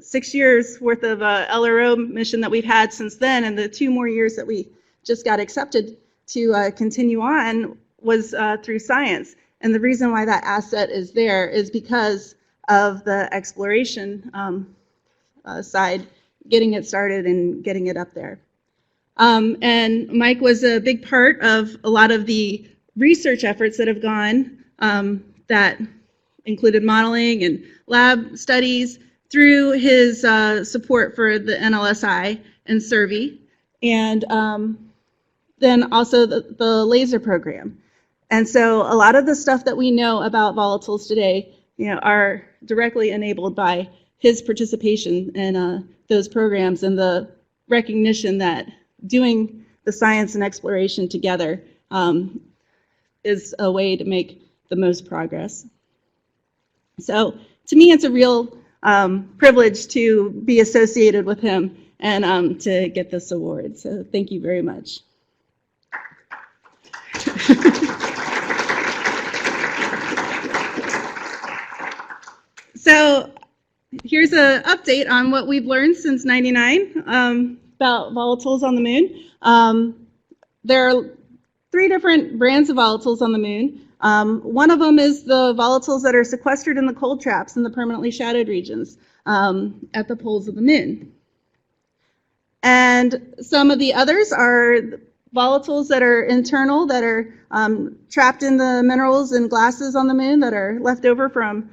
6 years worth of LRO mission that we've had since then, and the 2 more years that we just got accepted to continue on was through science. And the reason why that asset is there is because of the exploration side, getting it started and getting it up there. And Mike was a big part of a lot of the research efforts that have gone that included modeling and lab studies through his support for the NLSI and SURVEY, and then also the laser program. And so a lot of the stuff that we know about volatiles today, are directly enabled by his participation in those programs and the recognition that doing the science and exploration together is a way to make the most progress. So to me, it's a real privilege to be associated with him and to get this award. So thank you very much. So here's an update on what we've learned since '99 about volatiles on the moon. There are 3 different brands of volatiles on the moon. One of them is the volatiles that are sequestered in the cold traps in the permanently shadowed regions at the poles of the moon. And some of the others are volatiles that are internal, that are trapped in the minerals and glasses on the moon that are left over from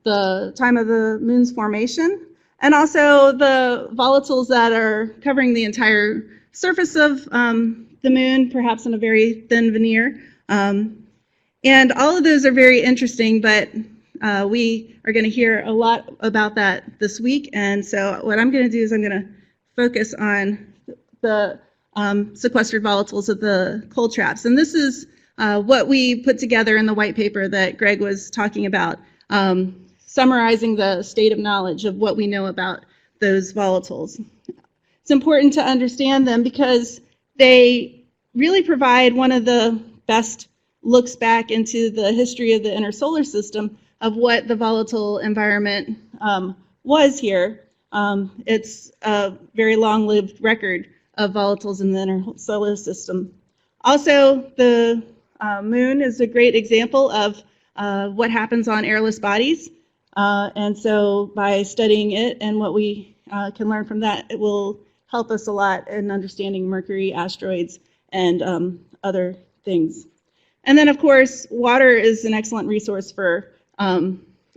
the time of the moon's formation, and also the volatiles that are covering the entire surface of the moon, perhaps in a very thin veneer. And all of those are very interesting, but we are going to hear a lot about that this week. And so what I'm going to do is I'm going to focus on the sequestered volatiles of the cold traps. And this is what we put together in the white paper that Greg was talking about, summarizing the state of knowledge of what we know about those volatiles. It's important to understand them because they really provide one of the best looks back into the history of the inner solar system of what the volatile environment was here. It's a very long-lived record of volatiles in the inner solar system. Also, the moon is a great example of what happens on airless bodies. And so by studying it and what we can learn from that, it will help us a lot in understanding Mercury, asteroids, and other things. And then, of course, water is an excellent resource for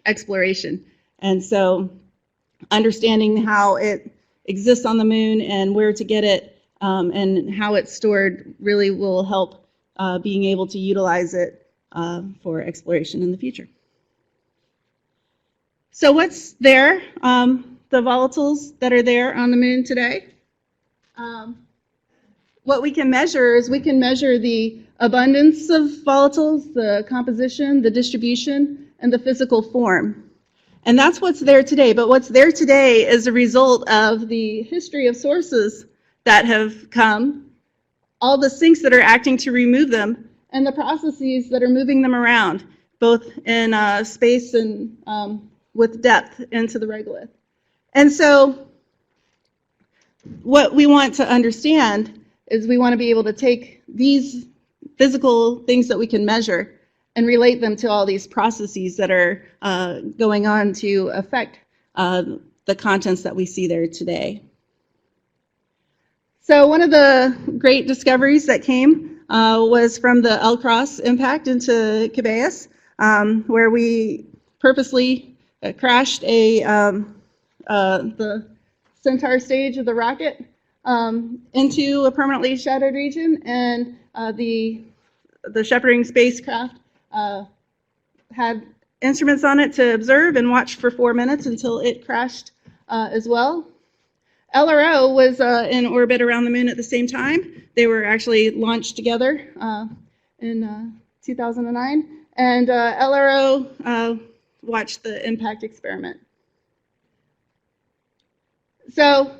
exploration. And so understanding how it exists on the moon and where to get it and how it's stored really will help being able to utilize it for exploration in the future. So what's there? The volatiles that are there on the moon today. What we can measure is we can measure the abundance of volatiles, the composition, the distribution, and the physical form. And that's what's there today. But what's there today is a result of the history of sources that have come, all the sinks that are acting to remove them, and the processes that are moving them around, both in space and with depth into the regolith. And so what we want to understand is we want to be able to take these physical things that we can measure and relate them to all these processes that are going on to affect the contents that we see there today. So one of the great discoveries that came was from the L-Cross impact into Cabeus, where we purposely crashed the Centaur stage of the rocket into a permanently shadowed region, and the shepherding spacecraft had instruments on it to observe and watch for 4 minutes until it crashed as well. LRO was in orbit around the moon at the same time. They were actually launched together in 2009, and LRO watched the impact experiment. So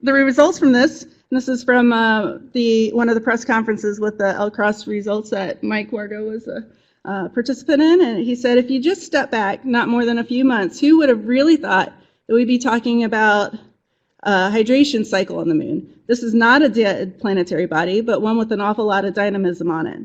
the results from this is from one of the press conferences with the L-Cross results that Mike Wargo was a participant in, and he said, if you just step back not more than a few months, who would have really thought that we'd be talking about a hydration cycle on the moon? This is not a dead planetary body, but one with an awful lot of dynamism on it.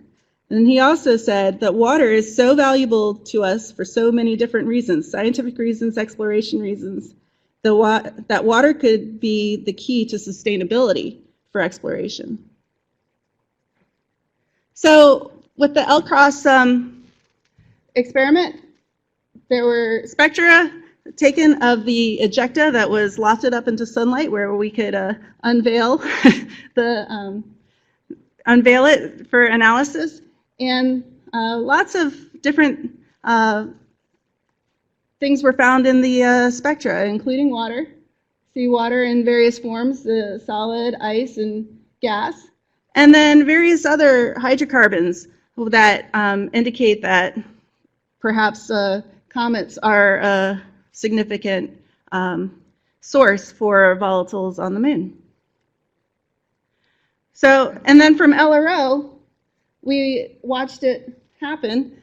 And he also said that water is so valuable to us for so many different reasons, scientific reasons, exploration reasons, that water could be the key to sustainability for exploration. So with the L-Cross experiment, there were spectra taken of the ejecta that was lofted up into sunlight where we could unveil unveil it for analysis, and lots of different things were found in the spectra, including water. See water in various forms, the solid, ice, and gas, and then various other hydrocarbons that indicate that perhaps comets are a significant source for volatiles on the moon. So, and then from LRO, we watched it happen.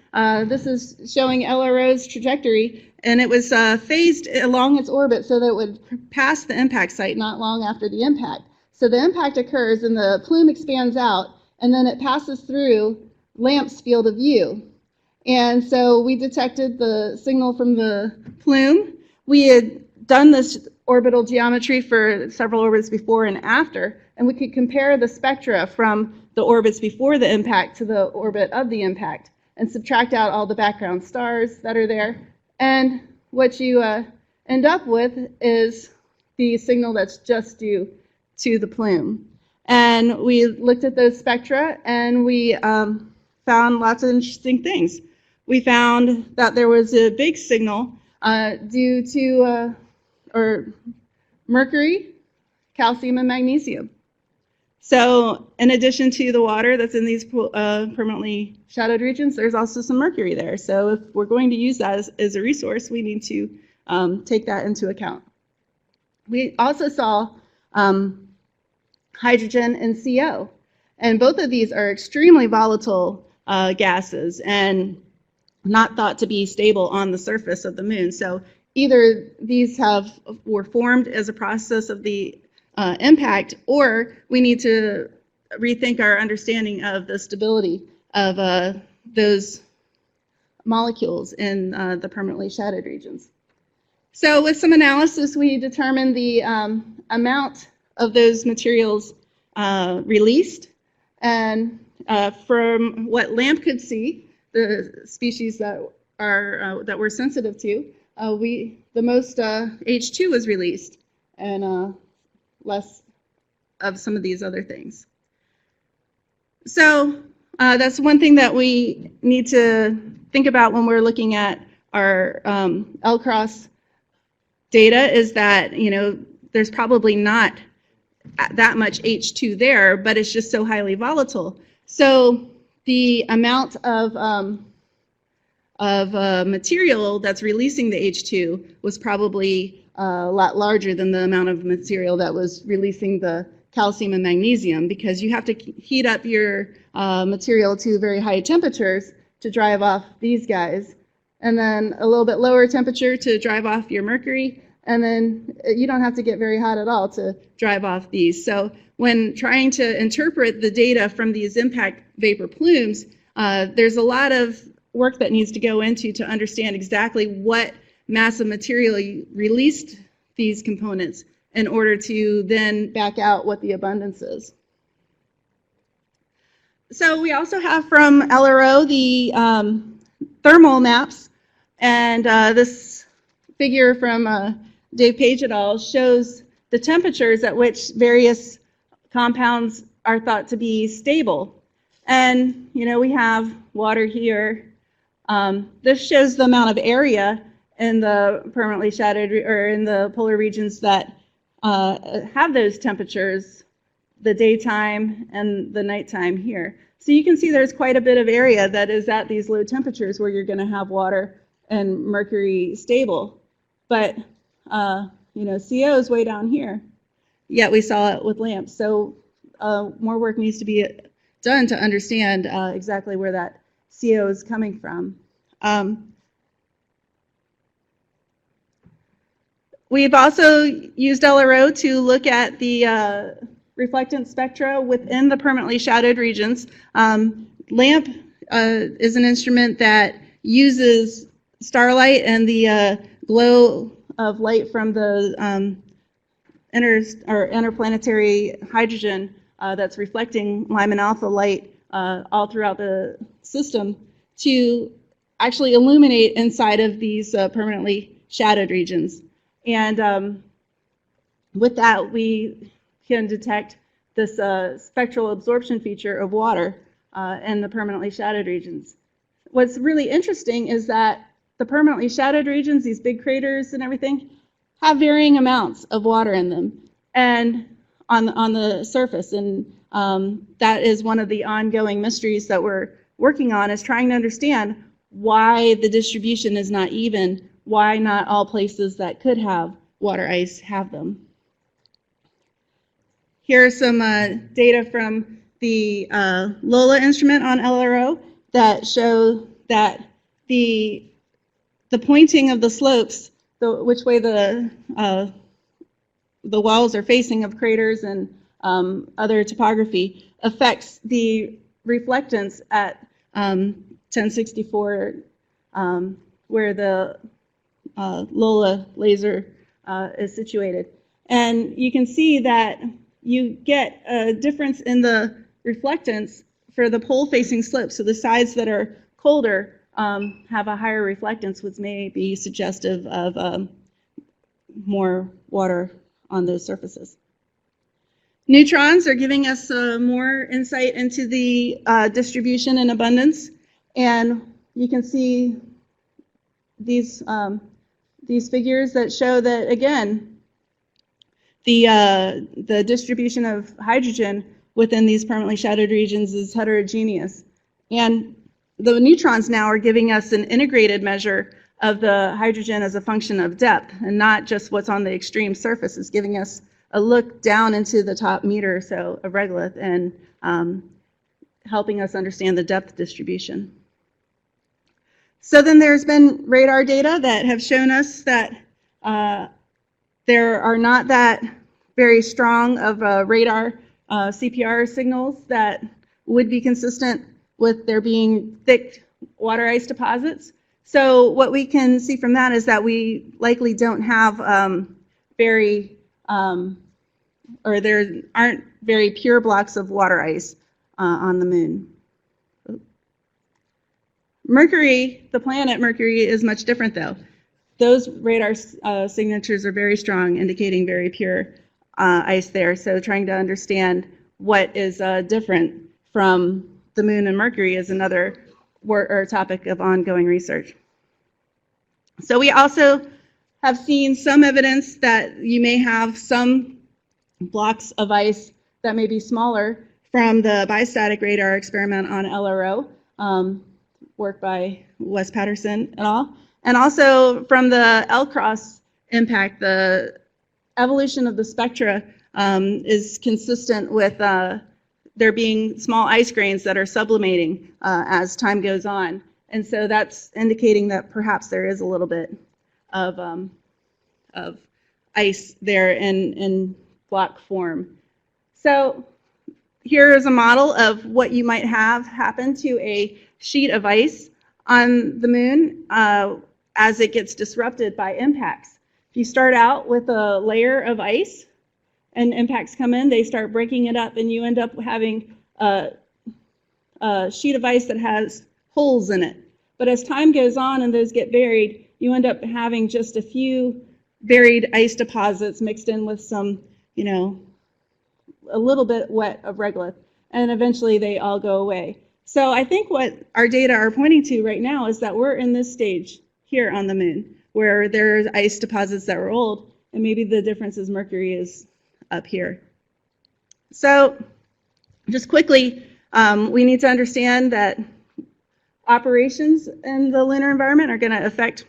This is showing LRO's trajectory, and it was phased along its orbit so that it would pass the impact site not long after the impact. So the impact occurs and the plume expands out, and then it passes through LAMP's field of view. And so we detected the signal from the plume. We had done this orbital geometry for several orbits before and after, and we could compare the spectra from the orbits before the impact to the orbit of the impact and subtract out all the background stars that are there. And what you end up with is the signal that's just due to the plume. And we looked at those spectra, and we found lots of interesting things. We found that there was a big signal due to mercury, calcium, and magnesium. So in addition to the water that's in these permanently shadowed regions, there's also some mercury there. So if we're going to use that as a resource, we need to take that into account. We also saw hydrogen and CO, and both of these are extremely volatile gases and not thought to be stable on the surface of the moon. So either these were formed as a process of the impact, or we need to rethink our understanding of the stability of those molecules in the permanently shadowed regions. So with some analysis, we determined the amount of those materials released, and from what LAMP could see, the species that we're sensitive to, the most H2 was released, and less of some of these other things. So that's one thing that we need to think about when we're looking at our L-Cross data, is that, there's probably not that much H2 there, but it's just so highly volatile. So the amount of material that's releasing the H2 was probably a lot larger than the amount of material that was releasing the calcium and magnesium, because you have to heat up your material to very high temperatures to drive off these guys, and then a little bit lower temperature to drive off your mercury, and then you don't have to get very hot at all to drive off these. So when trying to interpret the data from these impact vapor plumes, there's a lot of work that needs to go into to understand exactly what mass of material released these components in order to then back out what the abundance is. So we also have from LRO the thermal maps, and this figure from Dave Page et al. Shows the temperatures at which various compounds are thought to be stable. And we have water here. This shows the amount of area in the permanently shadowed, or in the polar regions that have those temperatures, the daytime and the nighttime here. So you can see there's quite a bit of area that is at these low temperatures where you're going to have water and mercury stable. But CO is way down here, yet we saw it with lamps. So more work needs to be done to understand exactly where that CO is coming from. We've also used LRO to look at the reflectance spectra within the permanently shadowed regions. LAMP is an instrument that uses starlight and the glow of light from the interplanetary hydrogen that's reflecting Lyman alpha light all throughout the system to actually illuminate inside of these permanently shadowed regions. And with that, we can detect this spectral absorption feature of water in the permanently shadowed regions. What's really interesting is that the permanently shadowed regions, these big craters and everything, have varying amounts of water in them and on the surface. And that is one of the ongoing mysteries that we're working on, is trying to understand why the distribution is not even, why not all places that could have water ice have them. Here are some data from the LOLA instrument on LRO that show that the pointing of the slopes, which way the walls are facing of craters and other topography, affects the reflectance at 1064, where the LOLA laser is situated. And you can see that you get a difference in the reflectance for the pole-facing slopes. So the sides that are colder have a higher reflectance, which may be suggestive of more water on those surfaces. Neutrons are giving us more insight into the distribution and abundance, and you can see these figures that show that, again, the distribution of hydrogen within these permanently shadowed regions is heterogeneous. And the neutrons now are giving us an integrated measure of the hydrogen as a function of depth, and not just what's on the extreme surface. It's giving us a look down into the top meter or so of regolith and helping us understand the depth distribution. So then there's been radar data that have shown us that there are not that very strong of radar CPR signals that would be consistent with there being thick water ice deposits. So what we can see from that is that we likely don't have or there aren't very pure blocks of water ice on the moon. Mercury, the planet Mercury, is much different though. Those radar signatures are very strong, indicating very pure ice there. So trying to understand what is different from the moon and Mercury is another topic of ongoing research. So we also have seen some evidence that you may have some blocks of ice that may be smaller from the bistatic radar experiment on LRO, work by Wes Patterson et al. And also from the L-cross impact, the evolution of the spectra is consistent with there being small ice grains that are sublimating as time goes on. And so that's indicating that perhaps there is a little bit of ice there in block form. So here is a model of what you might have happen to a sheet of ice on the moon as it gets disrupted by impacts. If you start out with a layer of ice and impacts come in, they start breaking it up, and you end up having a sheet of ice that has holes in it. But as time goes on and those get buried, you end up having just a few buried ice deposits mixed in with some, a little bit wet of regolith, and eventually they all go away. So I think what our data are pointing to right now is that we're in this stage here on the moon, where there's ice deposits that were old, and maybe the difference is Mercury is up here. So just quickly, we need to understand that operations in the lunar environment are going to affect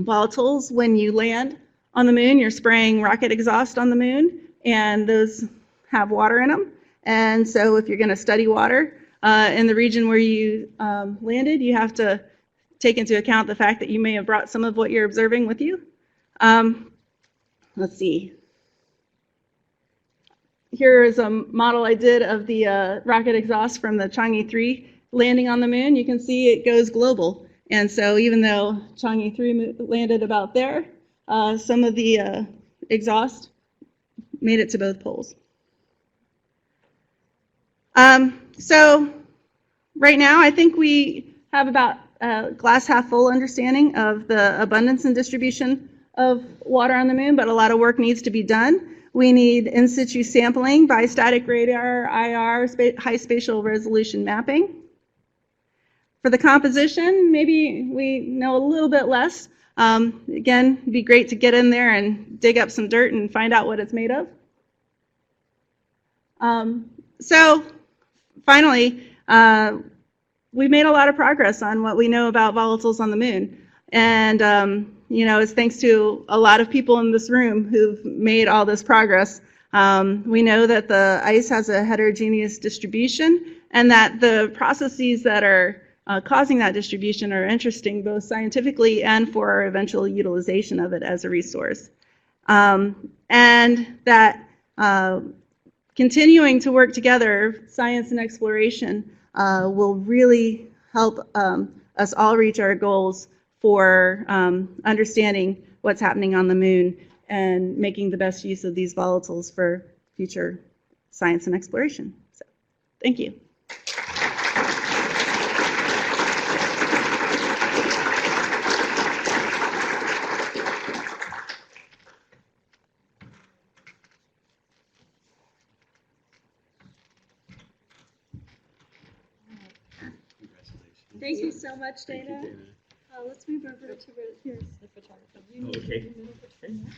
volatiles. When you land on the moon, you're spraying rocket exhaust on the moon, and those have water in them. And so if you're going to study water in the region where you landed, you have to take into account the fact that you may have brought some of what you're observing with you. Let's see. Here is a model I did of the rocket exhaust from the Chang'e 3 landing on the moon, you can see it goes global. And so even though Chang'e 3 landed about there, some of the exhaust made it to both poles. So right now, I think we have about a glass half full understanding of the abundance and distribution of water on the moon, but a lot of work needs to be done. We need in situ sampling, biostatic radar, IR, high spatial resolution mapping. For the composition, maybe we know a little bit less. Again, it'd be great to get in there and dig up some dirt and find out what it's made of. So finally, we made a lot of progress on what we know about volatiles on the moon. And you know, it's thanks to a lot of people in this room who've made all this progress. We know that the ice has a heterogeneous distribution and that the processes that are causing that distribution are interesting both scientifically and for our eventual utilization of it as a resource. And that continuing to work together, science and exploration, will really help us all reach our goals for understanding what's happening on the moon and making the best use of these volatiles for future science and exploration. So, thank you. Thank you so much, Dana. Let's move over to here's the photographer. You need to be in the middle between that.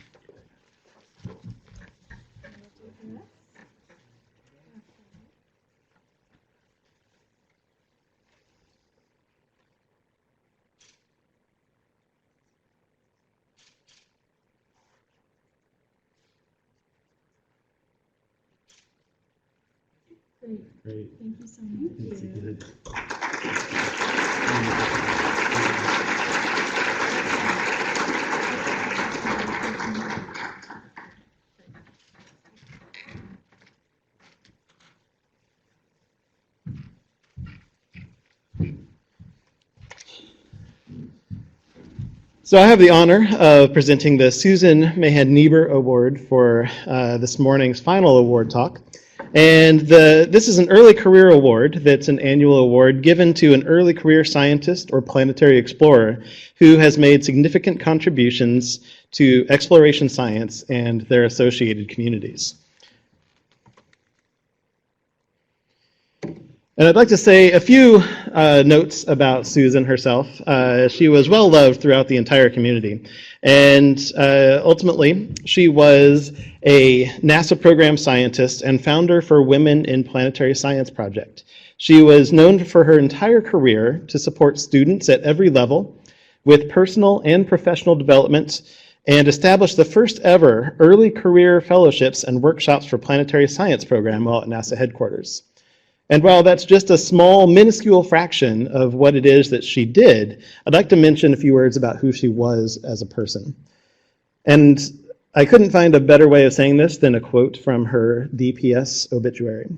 Great. Thank you so much. So I have the honor of presenting the Susan Mahan Niebur Award for this morning's final award talk. And this is an early career award that's an annual award given to an early career scientist or planetary explorer who has made significant contributions to exploration science and their associated communities. And I'd like to say a few notes about Susan herself. She was well loved throughout the entire community. And ultimately, she was a NASA program scientist and founder for Women in Planetary Science Project. She was known for her entire career to support students at every level with personal and professional development and established the first ever early career fellowships and workshops for planetary science program while at NASA headquarters. And while that's just a small, minuscule fraction of what it is that she did, I'd like to mention a few words about who she was as a person. And I couldn't find a better way of saying this than a quote from her DPS obituary.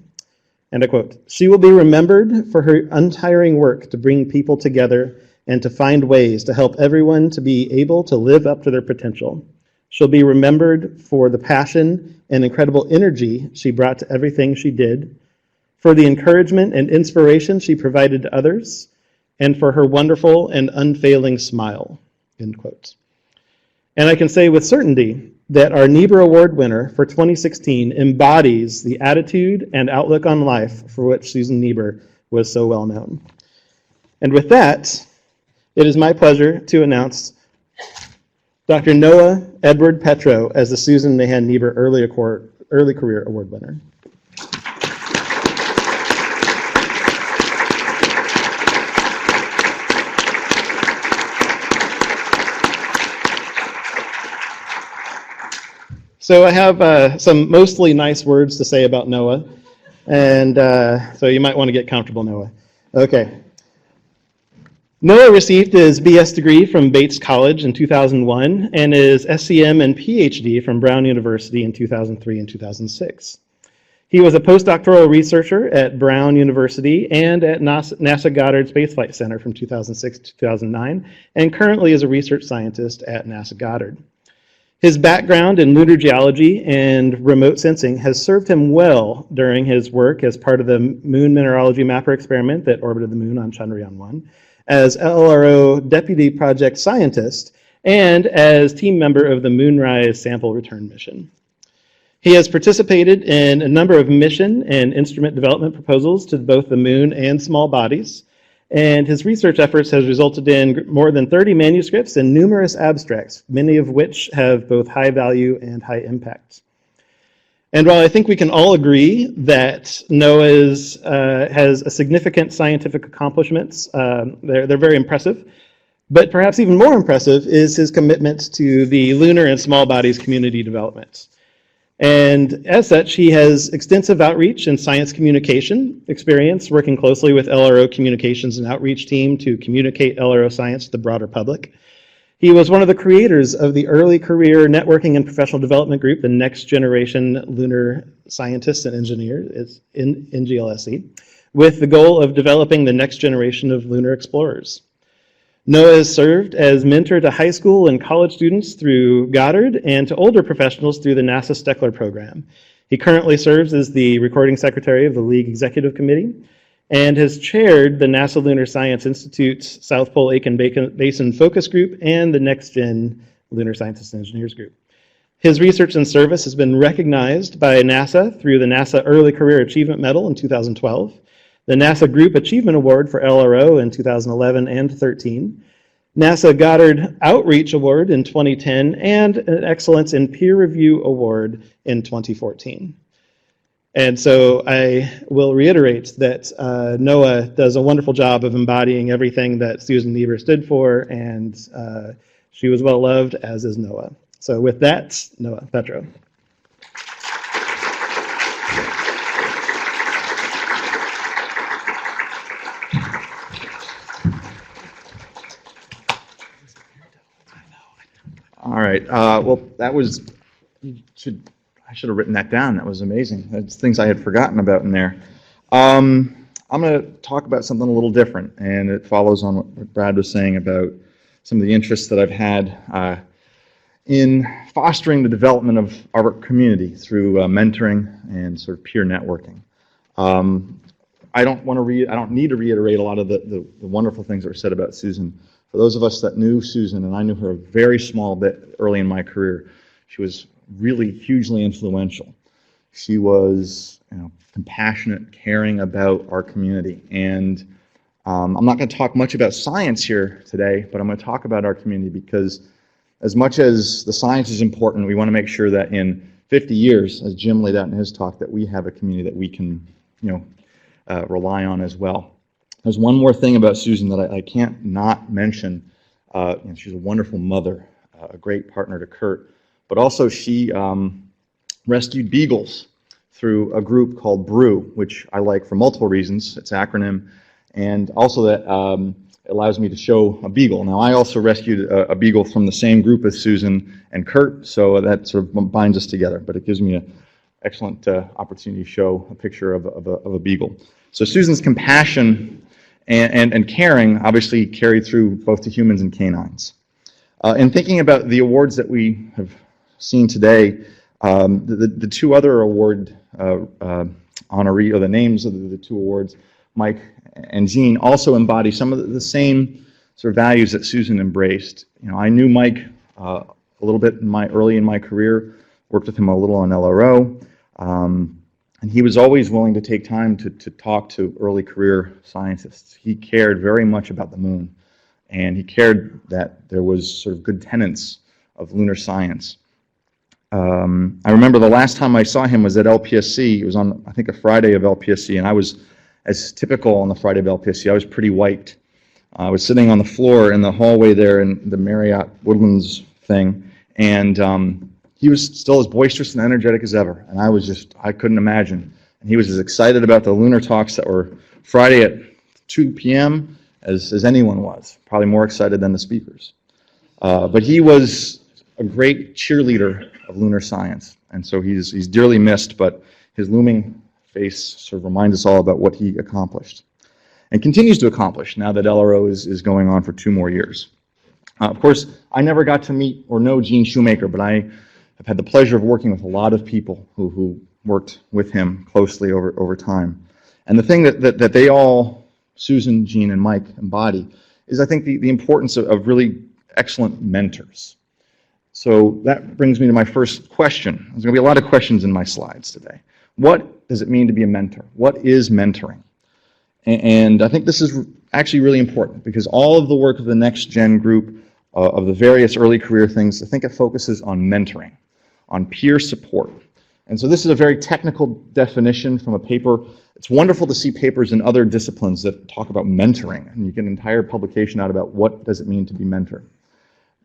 And I quote, "She will be remembered for her untiring work to bring people together and to find ways to help everyone to be able to live up to their potential. She'll be remembered for the passion and incredible energy she brought to everything she did, for the encouragement and inspiration she provided to others, and for her wonderful and unfailing smile," end quote. And I can say with certainty that our Niebur Award winner for 2016 embodies the attitude and outlook on life for which Susan Niebur was so well known. And with that, it is my pleasure to announce Dr. Noah Edward Petro as the Susan Mahan Niebur Early Career Award winner. So I have some mostly nice words to say about Noah, and so you might want to get comfortable, Noah. Okay. Noah received his BS degree from Bates College in 2001 and his SCM and PhD from Brown University in 2003 and 2006. He was a postdoctoral researcher at Brown University and at NASA Goddard Space Flight Center from 2006 to 2009, and currently is a research scientist at NASA Goddard. His background in lunar geology and remote sensing has served him well during his work as part of the Moon Mineralogy Mapper experiment that orbited the moon on Chandrayaan-1, as LRO Deputy Project Scientist, and as team member of the Moonrise Sample Return Mission. He has participated in a number of mission and instrument development proposals to both the moon and small bodies, and his research efforts has resulted in more than 30 manuscripts and numerous abstracts, many of which have both high value and high impact. And while I think we can all agree that NOAA has a significant scientific accomplishments, they're very impressive, but perhaps even more impressive is his commitment to the lunar and small bodies community development. And as such, he has extensive outreach and science communication experience, working closely with LRO Communications and Outreach team to communicate LRO science to the broader public. He was one of the creators of the early career networking and professional development group, the Next Generation Lunar Scientists and Engineers, in NGLSE, with the goal of developing the next generation of lunar explorers. Noah has served as mentor to high school and college students through Goddard and to older professionals through the NASA Steckler program. He currently serves as the recording secretary of the League Executive Committee and has chaired the NASA Lunar Science Institute's South Pole Aitken Basin Focus Group and the Next Gen Lunar Scientists and Engineers Group. His research and service has been recognized by NASA through the NASA Early Career Achievement Medal in 2012, the NASA Group Achievement Award for LRO in 2011 and 13, NASA Goddard Outreach Award in 2010, and an Excellence in Peer Review Award in 2014. And so I will reiterate that NOAA does a wonderful job of embodying everything that Susan Niebur stood for, and she was well loved, as is NOAA. So with that, NOAA, Petro. All right. Well, that was, I should have written that down. That was amazing. That's things I had forgotten about in there. I'm going to talk about something a little different, and it follows on what Brad was saying about some of the interests that I've had in fostering the development of our community through mentoring and sort of peer networking. I don't need to reiterate a lot of the wonderful things that were said about Susan. For those of us that knew Susan, and I knew her a very small bit early in my career, she was really hugely influential. She was, compassionate, caring about our community. And I'm not going to talk much about science here today, but I'm going to talk about our community because as much as the science is important, we want to make sure that in 50 years, as Jim laid out in his talk, that we have a community that we can, rely on as well. There's one more thing about Susan that I can't not mention. She's a wonderful mother, a great partner to Kurt, but also she rescued beagles through a group called BREW, which I like for multiple reasons. It's an acronym, and also that allows me to show a beagle. Now, I also rescued a beagle from the same group as Susan and Kurt, so that sort of binds us together, but it gives me an excellent opportunity to show a picture of a beagle. So Susan's compassion and caring obviously carried through both to humans and canines. In thinking about the awards that we have seen today, the two other award honoree, or the names of the two awards, Mike and Jean, also embody some of the same sort of values that Susan embraced. I knew Mike a little bit early in my career, worked with him a little on LRO. And he was always willing to take time to talk to early career scientists. He cared very much about the moon, and he cared that there was sort of good tenets of lunar science. I remember the last time I saw him was at LPSC. It was on, I think, a Friday of LPSC, and I was, as typical on the Friday of LPSC, I was pretty wiped. I was sitting on the floor in the hallway there in the Marriott Woodlands thing, and he was still as boisterous and energetic as ever, and I couldn't imagine. And he was as excited about the lunar talks that were Friday at 2 p.m. as anyone was, probably more excited than the speakers. But he was a great cheerleader of lunar science, and so he's dearly missed, but his looming face sort of reminds us all about what he accomplished and continues to accomplish now that LRO is going on for 2 more years. Of course, I never got to meet or know Gene Shoemaker, but I have had the pleasure of working with a lot of people who worked with him closely over time. And the thing that they all, Susan, Gene, and Mike, embody is, I think, the importance of really excellent mentors. So that brings me to my first question. There's going to be a lot of questions in my slides today. What does it mean to be a mentor? What is mentoring? And I think this is actually really important because all of the work of the Next Gen group, of the various early career things, I think it focuses on mentoring, on peer support. And so this is a very technical definition from a paper. It's wonderful to see papers in other disciplines that talk about mentoring, and you get an entire publication out about what does it mean to be mentor.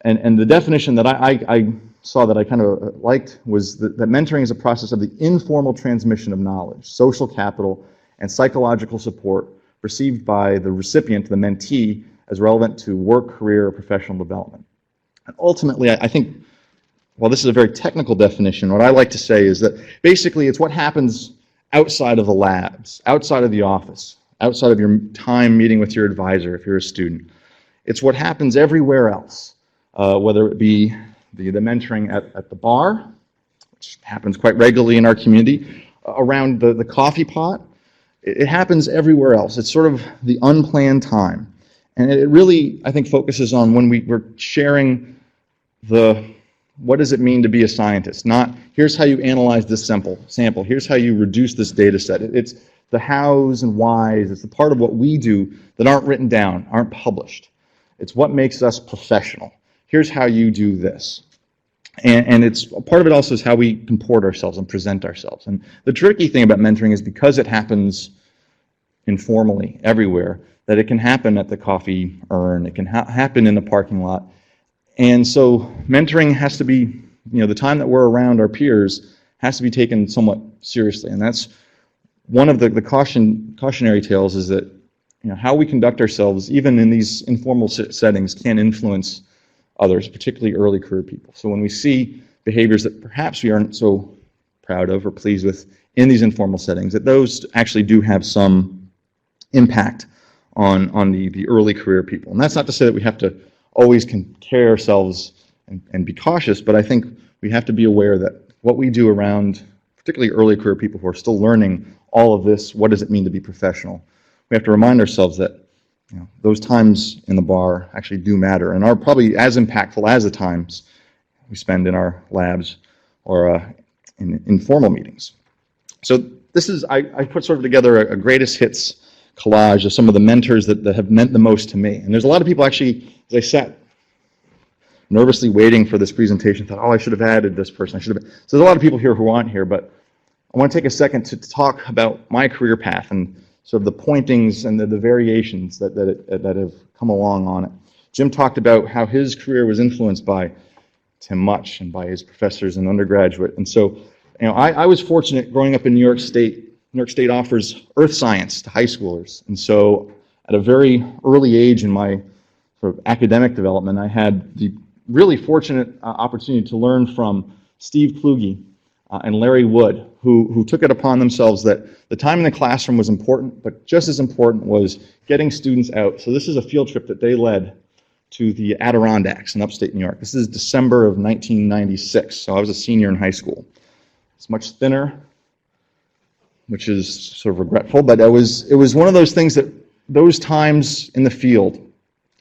And the definition that I saw that I kind of liked was that mentoring is a process of the informal transmission of knowledge, social capital, and psychological support received by the recipient, the mentee, as relevant to work, career, or professional development. And ultimately, I think, while this is a very technical definition, what I like to say is that basically it's what happens outside of the labs, outside of the office, outside of your time meeting with your advisor if you're a student. It's what happens everywhere else, whether it be the mentoring at the bar, which happens quite regularly in our community, around the coffee pot. It happens everywhere else. It's sort of the unplanned time. And it really, I think, focuses on when we're sharing what does it mean to be a scientist? Not, here's how you analyze this sample. Here's how you reduce this data set. It's the hows and whys. It's the part of what we do that aren't written down, aren't published. It's what makes us professional. Here's how you do this. And it's part of it also is how we comport ourselves and present ourselves. And the tricky thing about mentoring is because it happens informally everywhere, that it can happen at the coffee urn, it can happen in the parking lot. And so mentoring has to be, the time that we're around our peers has to be taken somewhat seriously. And that's one of the cautionary tales is that how we conduct ourselves, even in these informal settings, can influence others, particularly early career people. So when we see behaviors that perhaps we aren't so proud of or pleased with in these informal settings, that those actually do have some impact on the early career people. And that's not to say that we have to always carry ourselves and be cautious, but I think we have to be aware that what we do around particularly early career people who are still learning all of this, what does it mean to be professional, we have to remind ourselves that those times in the bar actually do matter and are probably as impactful as the times we spend in our labs or in informal meetings. So this is, I put sort of together a greatest hits collage of some of the mentors that have meant the most to me. And there's a lot of people actually, as I sat nervously waiting for this presentation, thought, I should have added this person. So there's a lot of people here who aren't here, but I want to take a second to talk about my career path and sort of the pointings and the variations that have come along on it. Jim talked about how his career was influenced by Tim Much and by his professors and undergraduate. And so, I was fortunate growing up in New York State. New York State offers earth science to high schoolers. And so at a very early age in my sort of academic development, I had the really fortunate opportunity to learn from Steve Kluge and Larry Wood, who took it upon themselves that the time in the classroom was important, but just as important was getting students out. So this is a field trip that they led to the Adirondacks in upstate New York. This is December of 1996, so I was a senior in high school. It's much thinner, which is sort of regretful, but it was one of those things that those times in the field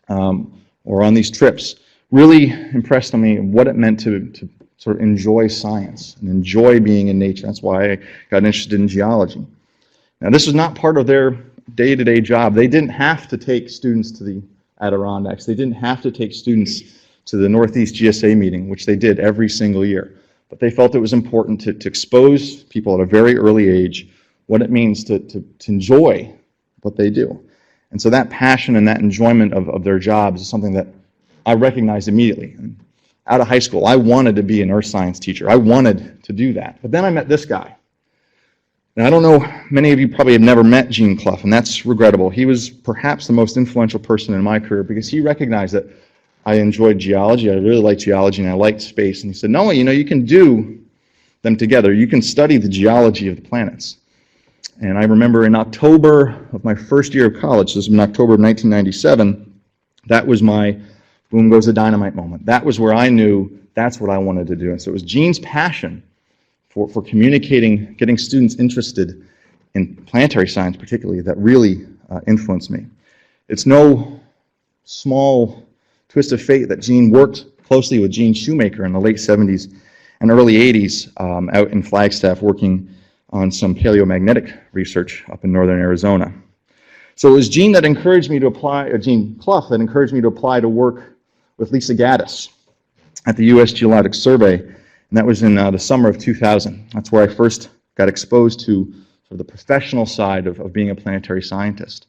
or on these trips really impressed on me what it meant to sort of enjoy science and enjoy being in nature. That's why I got interested in geology. Now, this was not part of their day-to-day job. They didn't have to take students to the Adirondacks. They didn't have to take students to the Northeast GSA meeting, which they did every single year. But they felt it was important to expose people at a very early age what it means to enjoy what they do. And so that passion and that enjoyment of their jobs is something that I recognized immediately. Out of high school, I wanted to be an earth science teacher. I wanted to do that. But then I met this guy. Now, I don't know, many of you probably have never met Gene Clough, and that's regrettable. He was perhaps the most influential person in my career because he recognized that I enjoyed geology, I really liked geology, and I liked space. And he said, no, you can do them together. You can study the geology of the planets. And I remember in October of my first year of college, this was in October of 1997, that was my boom goes the dynamite moment. That was where I knew that's what I wanted to do. And so it was Jean's passion for communicating, getting students interested in planetary science particularly, that really influenced me. It's no small twist of fate that Jean worked closely with Gene Shoemaker in the late 70s and early 80s out in Flagstaff working on some paleomagnetic research up in northern Arizona. So it was Gene that encouraged me to apply, or Gene Clough that encouraged me to apply to work with Lisa Gaddis at the U.S. Geologic Survey, and that was in the summer of 2000. That's where I first got exposed to sort of the professional side of being a planetary scientist.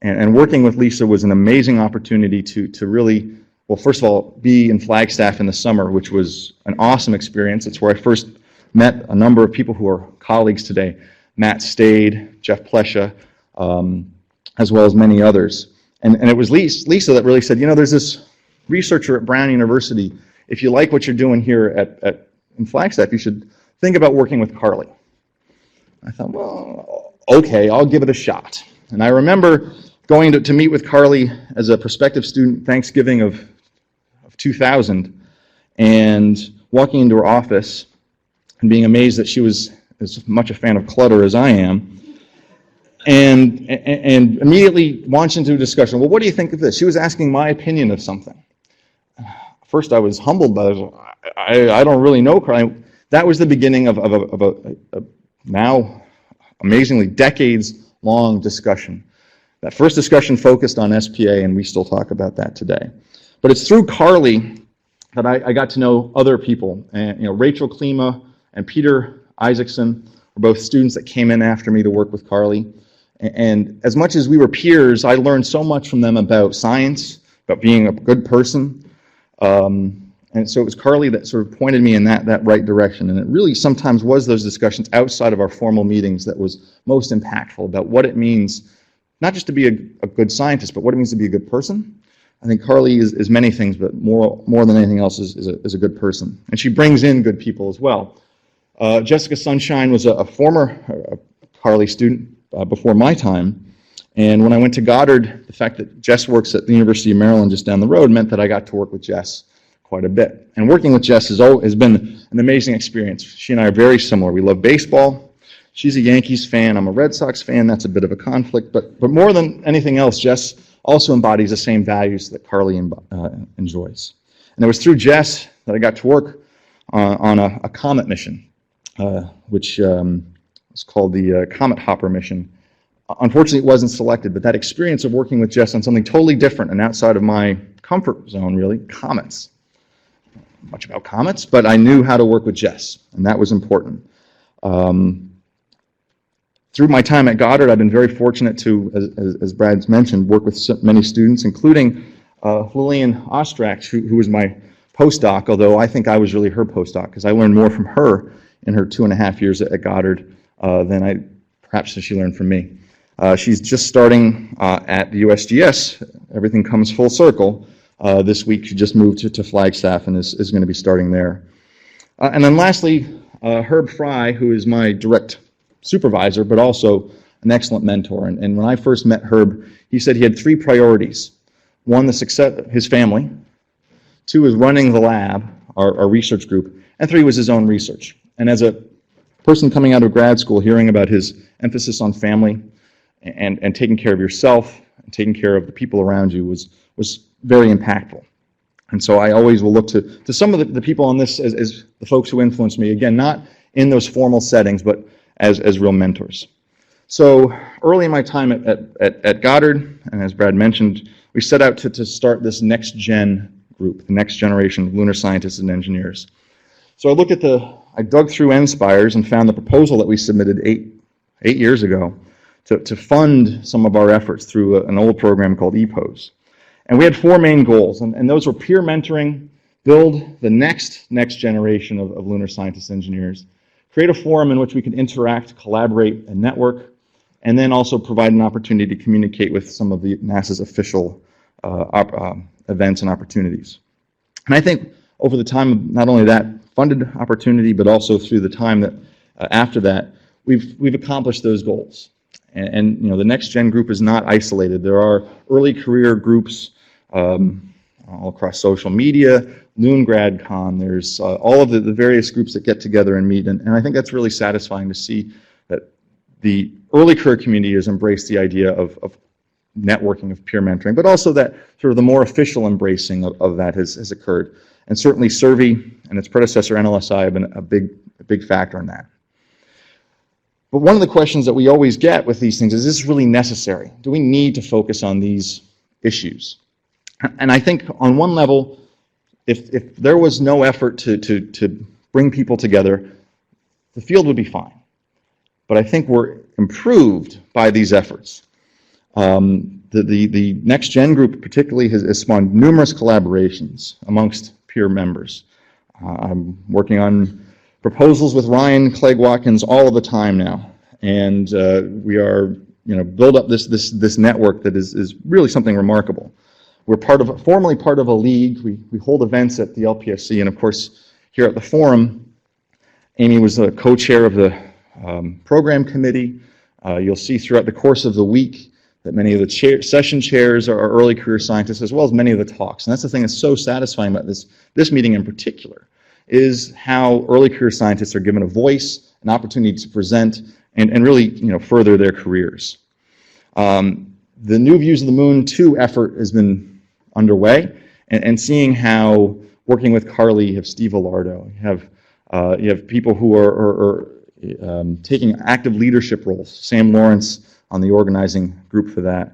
And working with Lisa was an amazing opportunity to really, well, first of all, be in Flagstaff in the summer, which was an awesome experience. It's where I first met a number of people who are colleagues today, Matt Stade, Jeff Plesha, as well as many others. And it was Lisa that really said, you know, there's this researcher at Brown University. If you like what you're doing here in Flagstaff, you should think about working with Carly. I thought, well, okay, I'll give it a shot. And I remember going to meet with Carly as a prospective student Thanksgiving of 2000 and walking into her office and being amazed that she was as much a fan of clutter as I am. And immediately launched into a discussion. Well, what do you think of this? She was asking my opinion of something. First, I was humbled by it. I don't really know Carly. That was the beginning of a now amazingly decades-long discussion. That first discussion focused on SPA, and we still talk about that today. But it's through Carly that I got to know other people. And, you know, Rachel Klima and Peter Isaacson were both students that came in after me to work with Carly. And as much as we were peers, I learned so much from them about science, about being a good person. And so it was Carly that sort of pointed me in that right direction. And it really sometimes was those discussions outside of our formal meetings that was most impactful about what it means, not just to be a good scientist, but what it means to be a good person. I think Carly is many things, but more than anything else is a good person. And she brings in good people as well. Jessica Sunshine was a former Carly student before my time. And when I went to Goddard, the fact that Jess works at the University of Maryland just down the road meant that I got to work with Jess quite a bit. And working with Jess has been an amazing experience. She and I are very similar. We love baseball. She's a Yankees fan. I'm a Red Sox fan. That's a bit of a conflict. But more than anything else, Jess also embodies the same values that Carly enjoys. And it was through Jess that I got to work on a comet mission, which was called the Comet Hopper mission. Unfortunately, it wasn't selected, but that experience of working with Jess on something totally different and outside of my comfort zone, really, comets. Much about comets, but I knew how to work with Jess, and that was important. Through my time at Goddard, I've been very fortunate to, as Brad's mentioned, work with many students, including Lillian Ostrach, who was my postdoc, although I think I was really her postdoc, because I learned more from her in her 2.5 years at Goddard than perhaps she learned from me. She's just starting at the USGS. Everything comes full circle. This week she just moved to Flagstaff and is going to be starting there. And then lastly, Herb Fry, who is my direct supervisor, but also an excellent mentor. And when I first met Herb, he said he had 3 priorities. 1, the success of his family. 2 is running the lab, our research group. And 3 was his own research. And as a person coming out of grad school, hearing about his emphasis on family and taking care of yourself and taking care of the people around you was very impactful. And so I always will look to some of the people on this as the folks who influenced me, again, not in those formal settings, but as real mentors. So early in my time at Goddard, and as Brad mentioned, we set out to start this next gen group, the next generation of lunar scientists and engineers. So I dug through NSPIRES and found the proposal that we submitted eight years ago to fund some of our efforts through an old program called EPOS. And we had 4 main goals, and those were peer mentoring, build the next generation of lunar scientists and engineers, create a forum in which we could interact, collaborate, and network, and then also provide an opportunity to communicate with some of the NASA's official events and opportunities. And I think over the time of not only that funded opportunity, but also through the time that after that, we've accomplished those goals. And you know, the Next Gen group is not isolated. There are early career groups all across social media, Loon GradCon, there's all of the various groups that get together and meet, and I think that's really satisfying to see that the early career community has embraced the idea of networking, of peer mentoring, but also that sort of the more official embracing of that has occurred. And certainly CERVI and its predecessor NLSI have been a big factor in that. But one of the questions that we always get with these things is this really necessary? Do we need to focus on these issues? And I think on one level, if there was no effort to bring people together, the field would be fine. But I think we're improved by these efforts. The Next Gen group particularly has spawned numerous collaborations amongst peer members. I'm working on proposals with Ryan Clegg Watkins all of the time now, and we are, build up this network that is really something remarkable. We're formally part of a league. We hold events at the LPSC, and of course here at the forum, Amy was the co-chair of the program committee. You'll see throughout the course of the week that many of the session chairs are early career scientists, as well as many of the talks. And that's the thing that's so satisfying about this meeting in particular, is how early career scientists are given a voice, an opportunity to present, and really further their careers. The New Views of the Moon 2 effort has been underway, and seeing how, working with Carly, you have Steve Alardo, you have people who are taking active leadership roles, Sam Lawrence on the organizing group for that,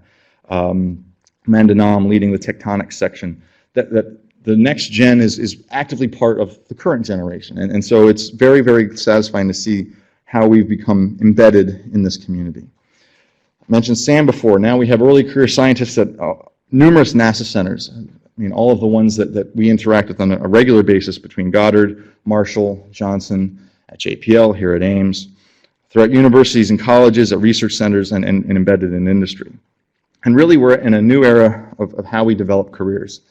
Amanda Nam leading the tectonics section, that the Next Gen is actively part of the current generation. And so it's very, very satisfying to see how we've become embedded in this community. I mentioned Sam before. Now we have early career scientists at numerous NASA centers. I mean, all of the ones that we interact with on a regular basis between Goddard, Marshall, Johnson, at JPL, here at Ames, throughout universities and colleges, at research centers, and embedded in industry. And really, we're in a new era of how we develop careers.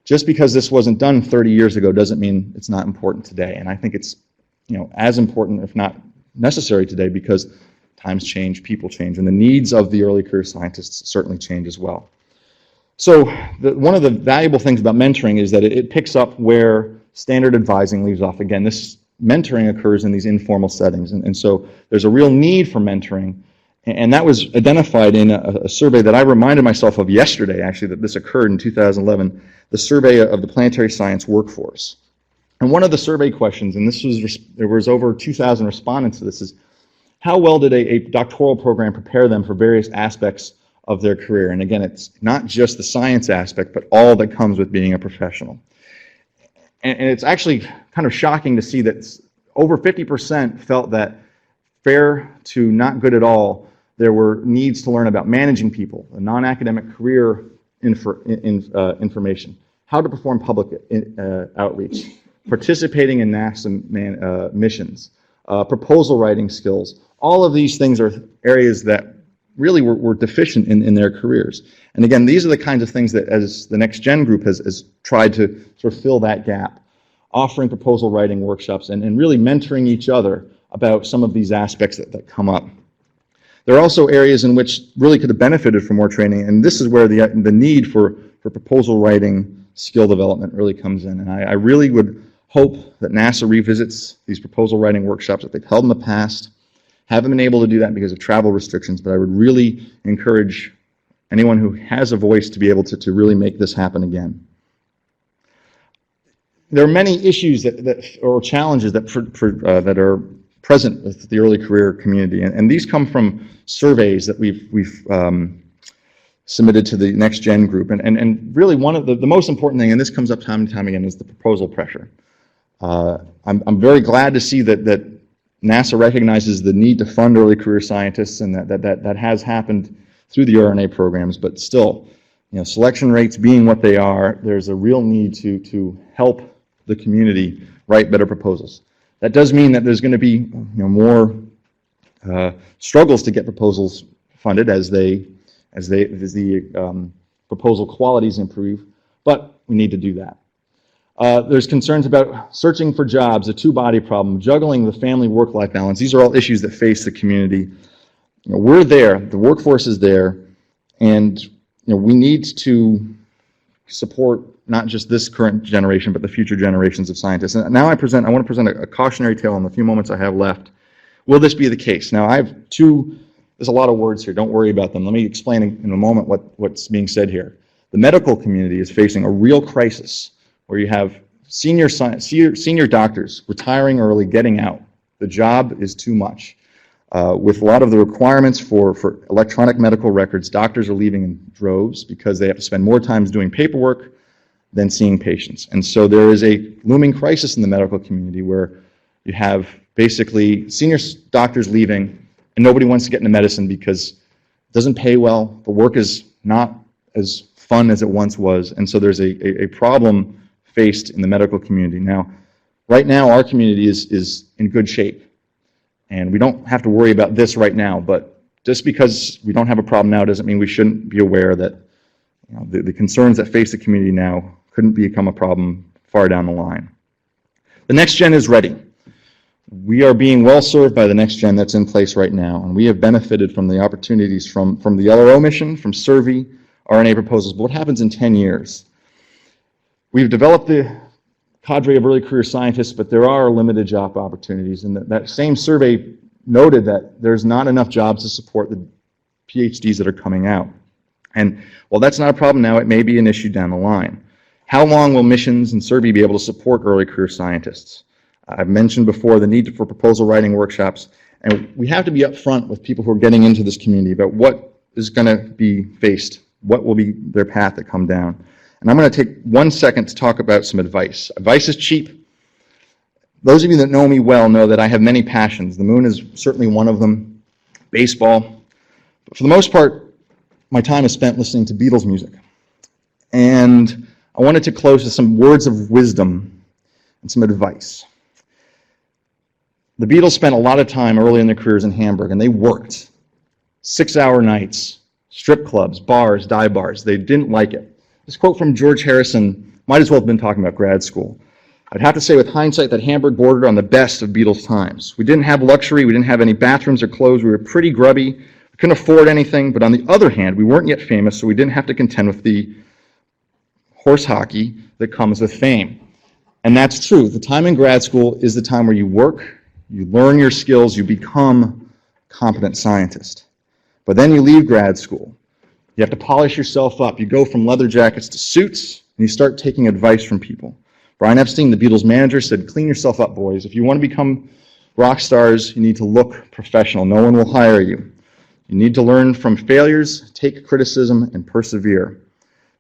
Just because this wasn't done 30 years ago doesn't mean it's not important today. And I think it's as important, if not necessary today, because times change, people change, and the needs of the early career scientists certainly change as well. So one of the valuable things about mentoring is that it picks up where standard advising leaves off. Again, this mentoring occurs in these informal settings, and so there's a real need for mentoring, and that was identified in a survey that I reminded myself of yesterday, actually, that this occurred in 2011, the survey of the planetary science workforce. And one of the survey questions, and there was over 2,000 respondents to this, is how well did a doctoral program prepare them for various aspects of their career? And again, it's not just the science aspect, but all that comes with being a professional. And it's actually kind of shocking to see that over 50% felt that fair to not good at all, there were needs to learn about managing people, a non-academic career information, how to perform public outreach, participating in NASA missions, proposal writing skills. All of these things are areas that really were deficient in their careers. And again, these are the kinds of things that, as the Next Gen group has tried to sort of fill that gap, offering proposal writing workshops and really mentoring each other about some of these aspects that come up. There are also areas in which really could have benefited from more training, and this is where the need for proposal writing skill development really comes in. And I really would hope that NASA revisits these proposal writing workshops that they've held in the past. Haven't been able to do that because of travel restrictions, but I would really encourage anyone who has a voice to be able to really make this happen again. There are many issues or challenges that are present with the early career community, and these come from surveys that we've submitted to the Next Gen group. And really one of the most important thing, and this comes up time and time again, is the proposal pressure. I'm very glad to see that NASA recognizes the need to fund early career scientists, and that has happened through the RNA programs, but still, selection rates being what they are, there's a real need to help the community write better proposals. That does mean that there's going to be more struggles to get proposals funded as the proposal qualities improve, but we need to do that. There's concerns about searching for jobs, a two-body problem, juggling the family work-life balance. These are all issues that face the community. We're there, the workforce is there, and we need to support not just this current generation, but the future generations of scientists. And now I want to present a cautionary tale in the few moments I have left. Will this be the case? Now, there's a lot of words here, don't worry about them. Let me explain in a moment what's being said here. The medical community is facing a real crisis where you have senior doctors retiring early, getting out. The job is too much. With a lot of the requirements for electronic medical records, doctors are leaving in droves because they have to spend more time doing paperwork than seeing patients. And so there is a looming crisis in the medical community where you have basically senior doctors leaving and nobody wants to get into medicine because it doesn't pay well, the work is not as fun as it once was, and so there's a problem faced in the medical community. Now, right now our community is in good shape. And we don't have to worry about this right now, but just because we don't have a problem now doesn't mean we shouldn't be aware that the concerns that face the community now couldn't become a problem far down the line. The next gen is ready. We are being well served by the next gen that's in place right now, and we have benefited from the opportunities from the LRO mission, from survey, RNA proposals. But what happens in 10 years? We've developed the cadre of early career scientists, but there are limited job opportunities. And that same survey noted that there's not enough jobs to support the PhDs that are coming out. And while that's not a problem now, it may be an issue down the line. How long will missions and survey be able to support early career scientists? I've mentioned before the need for proposal writing workshops, and we have to be upfront with people who are getting into this community about what is going to be faced, what will be their path to come down. And I'm going to take 1 second to talk about some advice. Advice is cheap. Those of you that know me well know that I have many passions. The moon is certainly one of them, baseball. But for the most part, my time is spent listening to Beatles music. And I wanted to close with some words of wisdom and some advice. The Beatles spent a lot of time early in their careers in Hamburg, and they worked 6-hour nights, strip clubs, bars, dive bars. They didn't like it. This quote from George Harrison might as well have been talking about grad school. I'd have to say with hindsight that Hamburg bordered on the best of Beatles times. We didn't have luxury, we didn't have any bathrooms or clothes, we were pretty grubby, we couldn't afford anything, but on the other hand, we weren't yet famous, so we didn't have to contend with the horse hockey that comes with fame. And that's true. The time in grad school is the time where you work, you learn your skills, you become a competent scientist. But then you leave grad school. You have to polish yourself up. You go from leather jackets to suits, and you start taking advice from people. Brian Epstein, the Beatles manager, said, clean yourself up, boys. If you want to become rock stars, you need to look professional. No one will hire you. You need to learn from failures, take criticism, and persevere.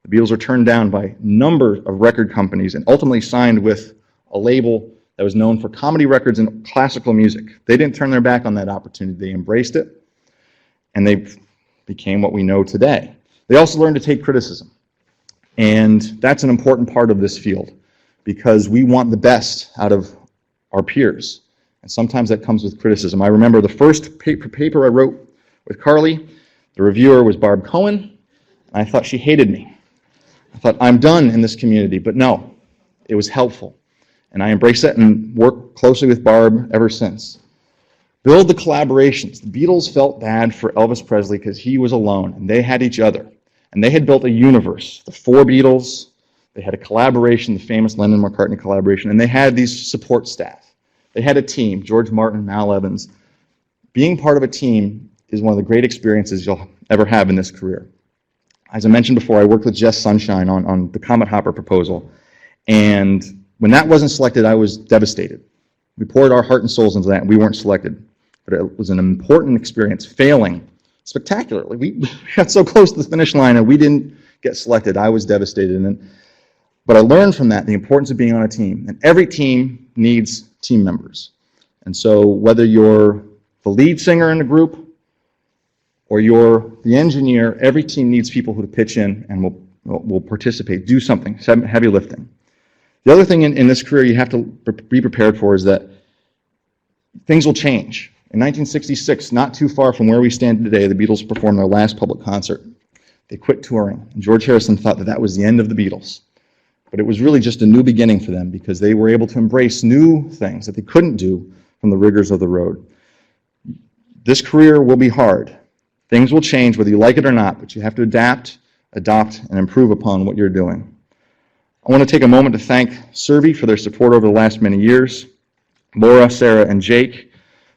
The Beatles were turned down by a number of record companies and ultimately signed with a label that was known for comedy records and classical music. They didn't turn their back on that opportunity. They embraced it, and they became what we know today. They also learned to take criticism. And that's an important part of this field because we want the best out of our peers. And sometimes that comes with criticism. I remember the first paper I wrote with Carly, the reviewer was Barb Cohen, and I thought she hated me. I thought, I'm done in this community, but no, it was helpful. And I embraced it and worked closely with Barb ever since. Build the collaborations. The Beatles felt bad for Elvis Presley because he was alone, and they had each other. And they had built a universe. The four Beatles, they had a collaboration, the famous Lennon-McCartney collaboration, and they had these support staff. They had a team, George Martin, Mal Evans. Being part of a team is one of the great experiences you'll ever have in this career. As I mentioned before, I worked with Jess Sunshine on the Comet Hopper proposal, and when that wasn't selected, I was devastated. We poured our heart and souls into that, and we weren't selected. But it was an important experience, failing spectacularly. We got so close to the finish line, and we didn't get selected. I was devastated. But I learned from that the importance of being on a team. And every team needs team members. And so whether you're the lead singer in the group or you're the engineer, every team needs people who pitch in and will participate, do something, heavy lifting. The other thing in this career you have to be prepared for is that things will change. In 1966, not too far from where we stand today, the Beatles performed their last public concert. They quit touring, and George Harrison thought that was the end of the Beatles. But it was really just a new beginning for them because they were able to embrace new things that they couldn't do from the rigors of the road. This career will be hard. Things will change whether you like it or not, but you have to adapt, adopt, and improve upon what you're doing. I want to take a moment to thank Servi for their support over the last many years, Laura, Sarah, and Jake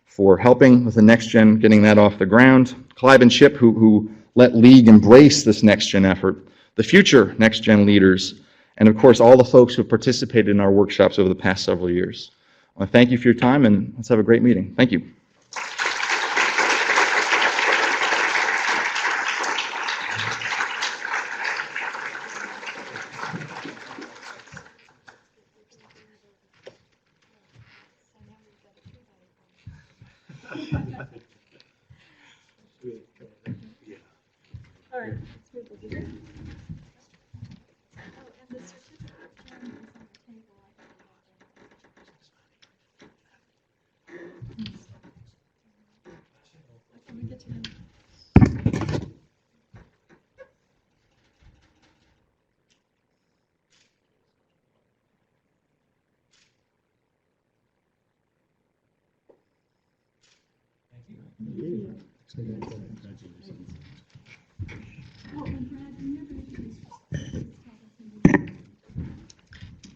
for helping with the Next Gen, getting that off the ground, Clive and Chip, who let League embrace this Next Gen effort, the future Next Gen leaders, and of course all the folks who have participated in our workshops over the past several years. I want to thank you for your time, and let's have a great meeting. Thank you.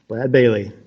Brad Bailey.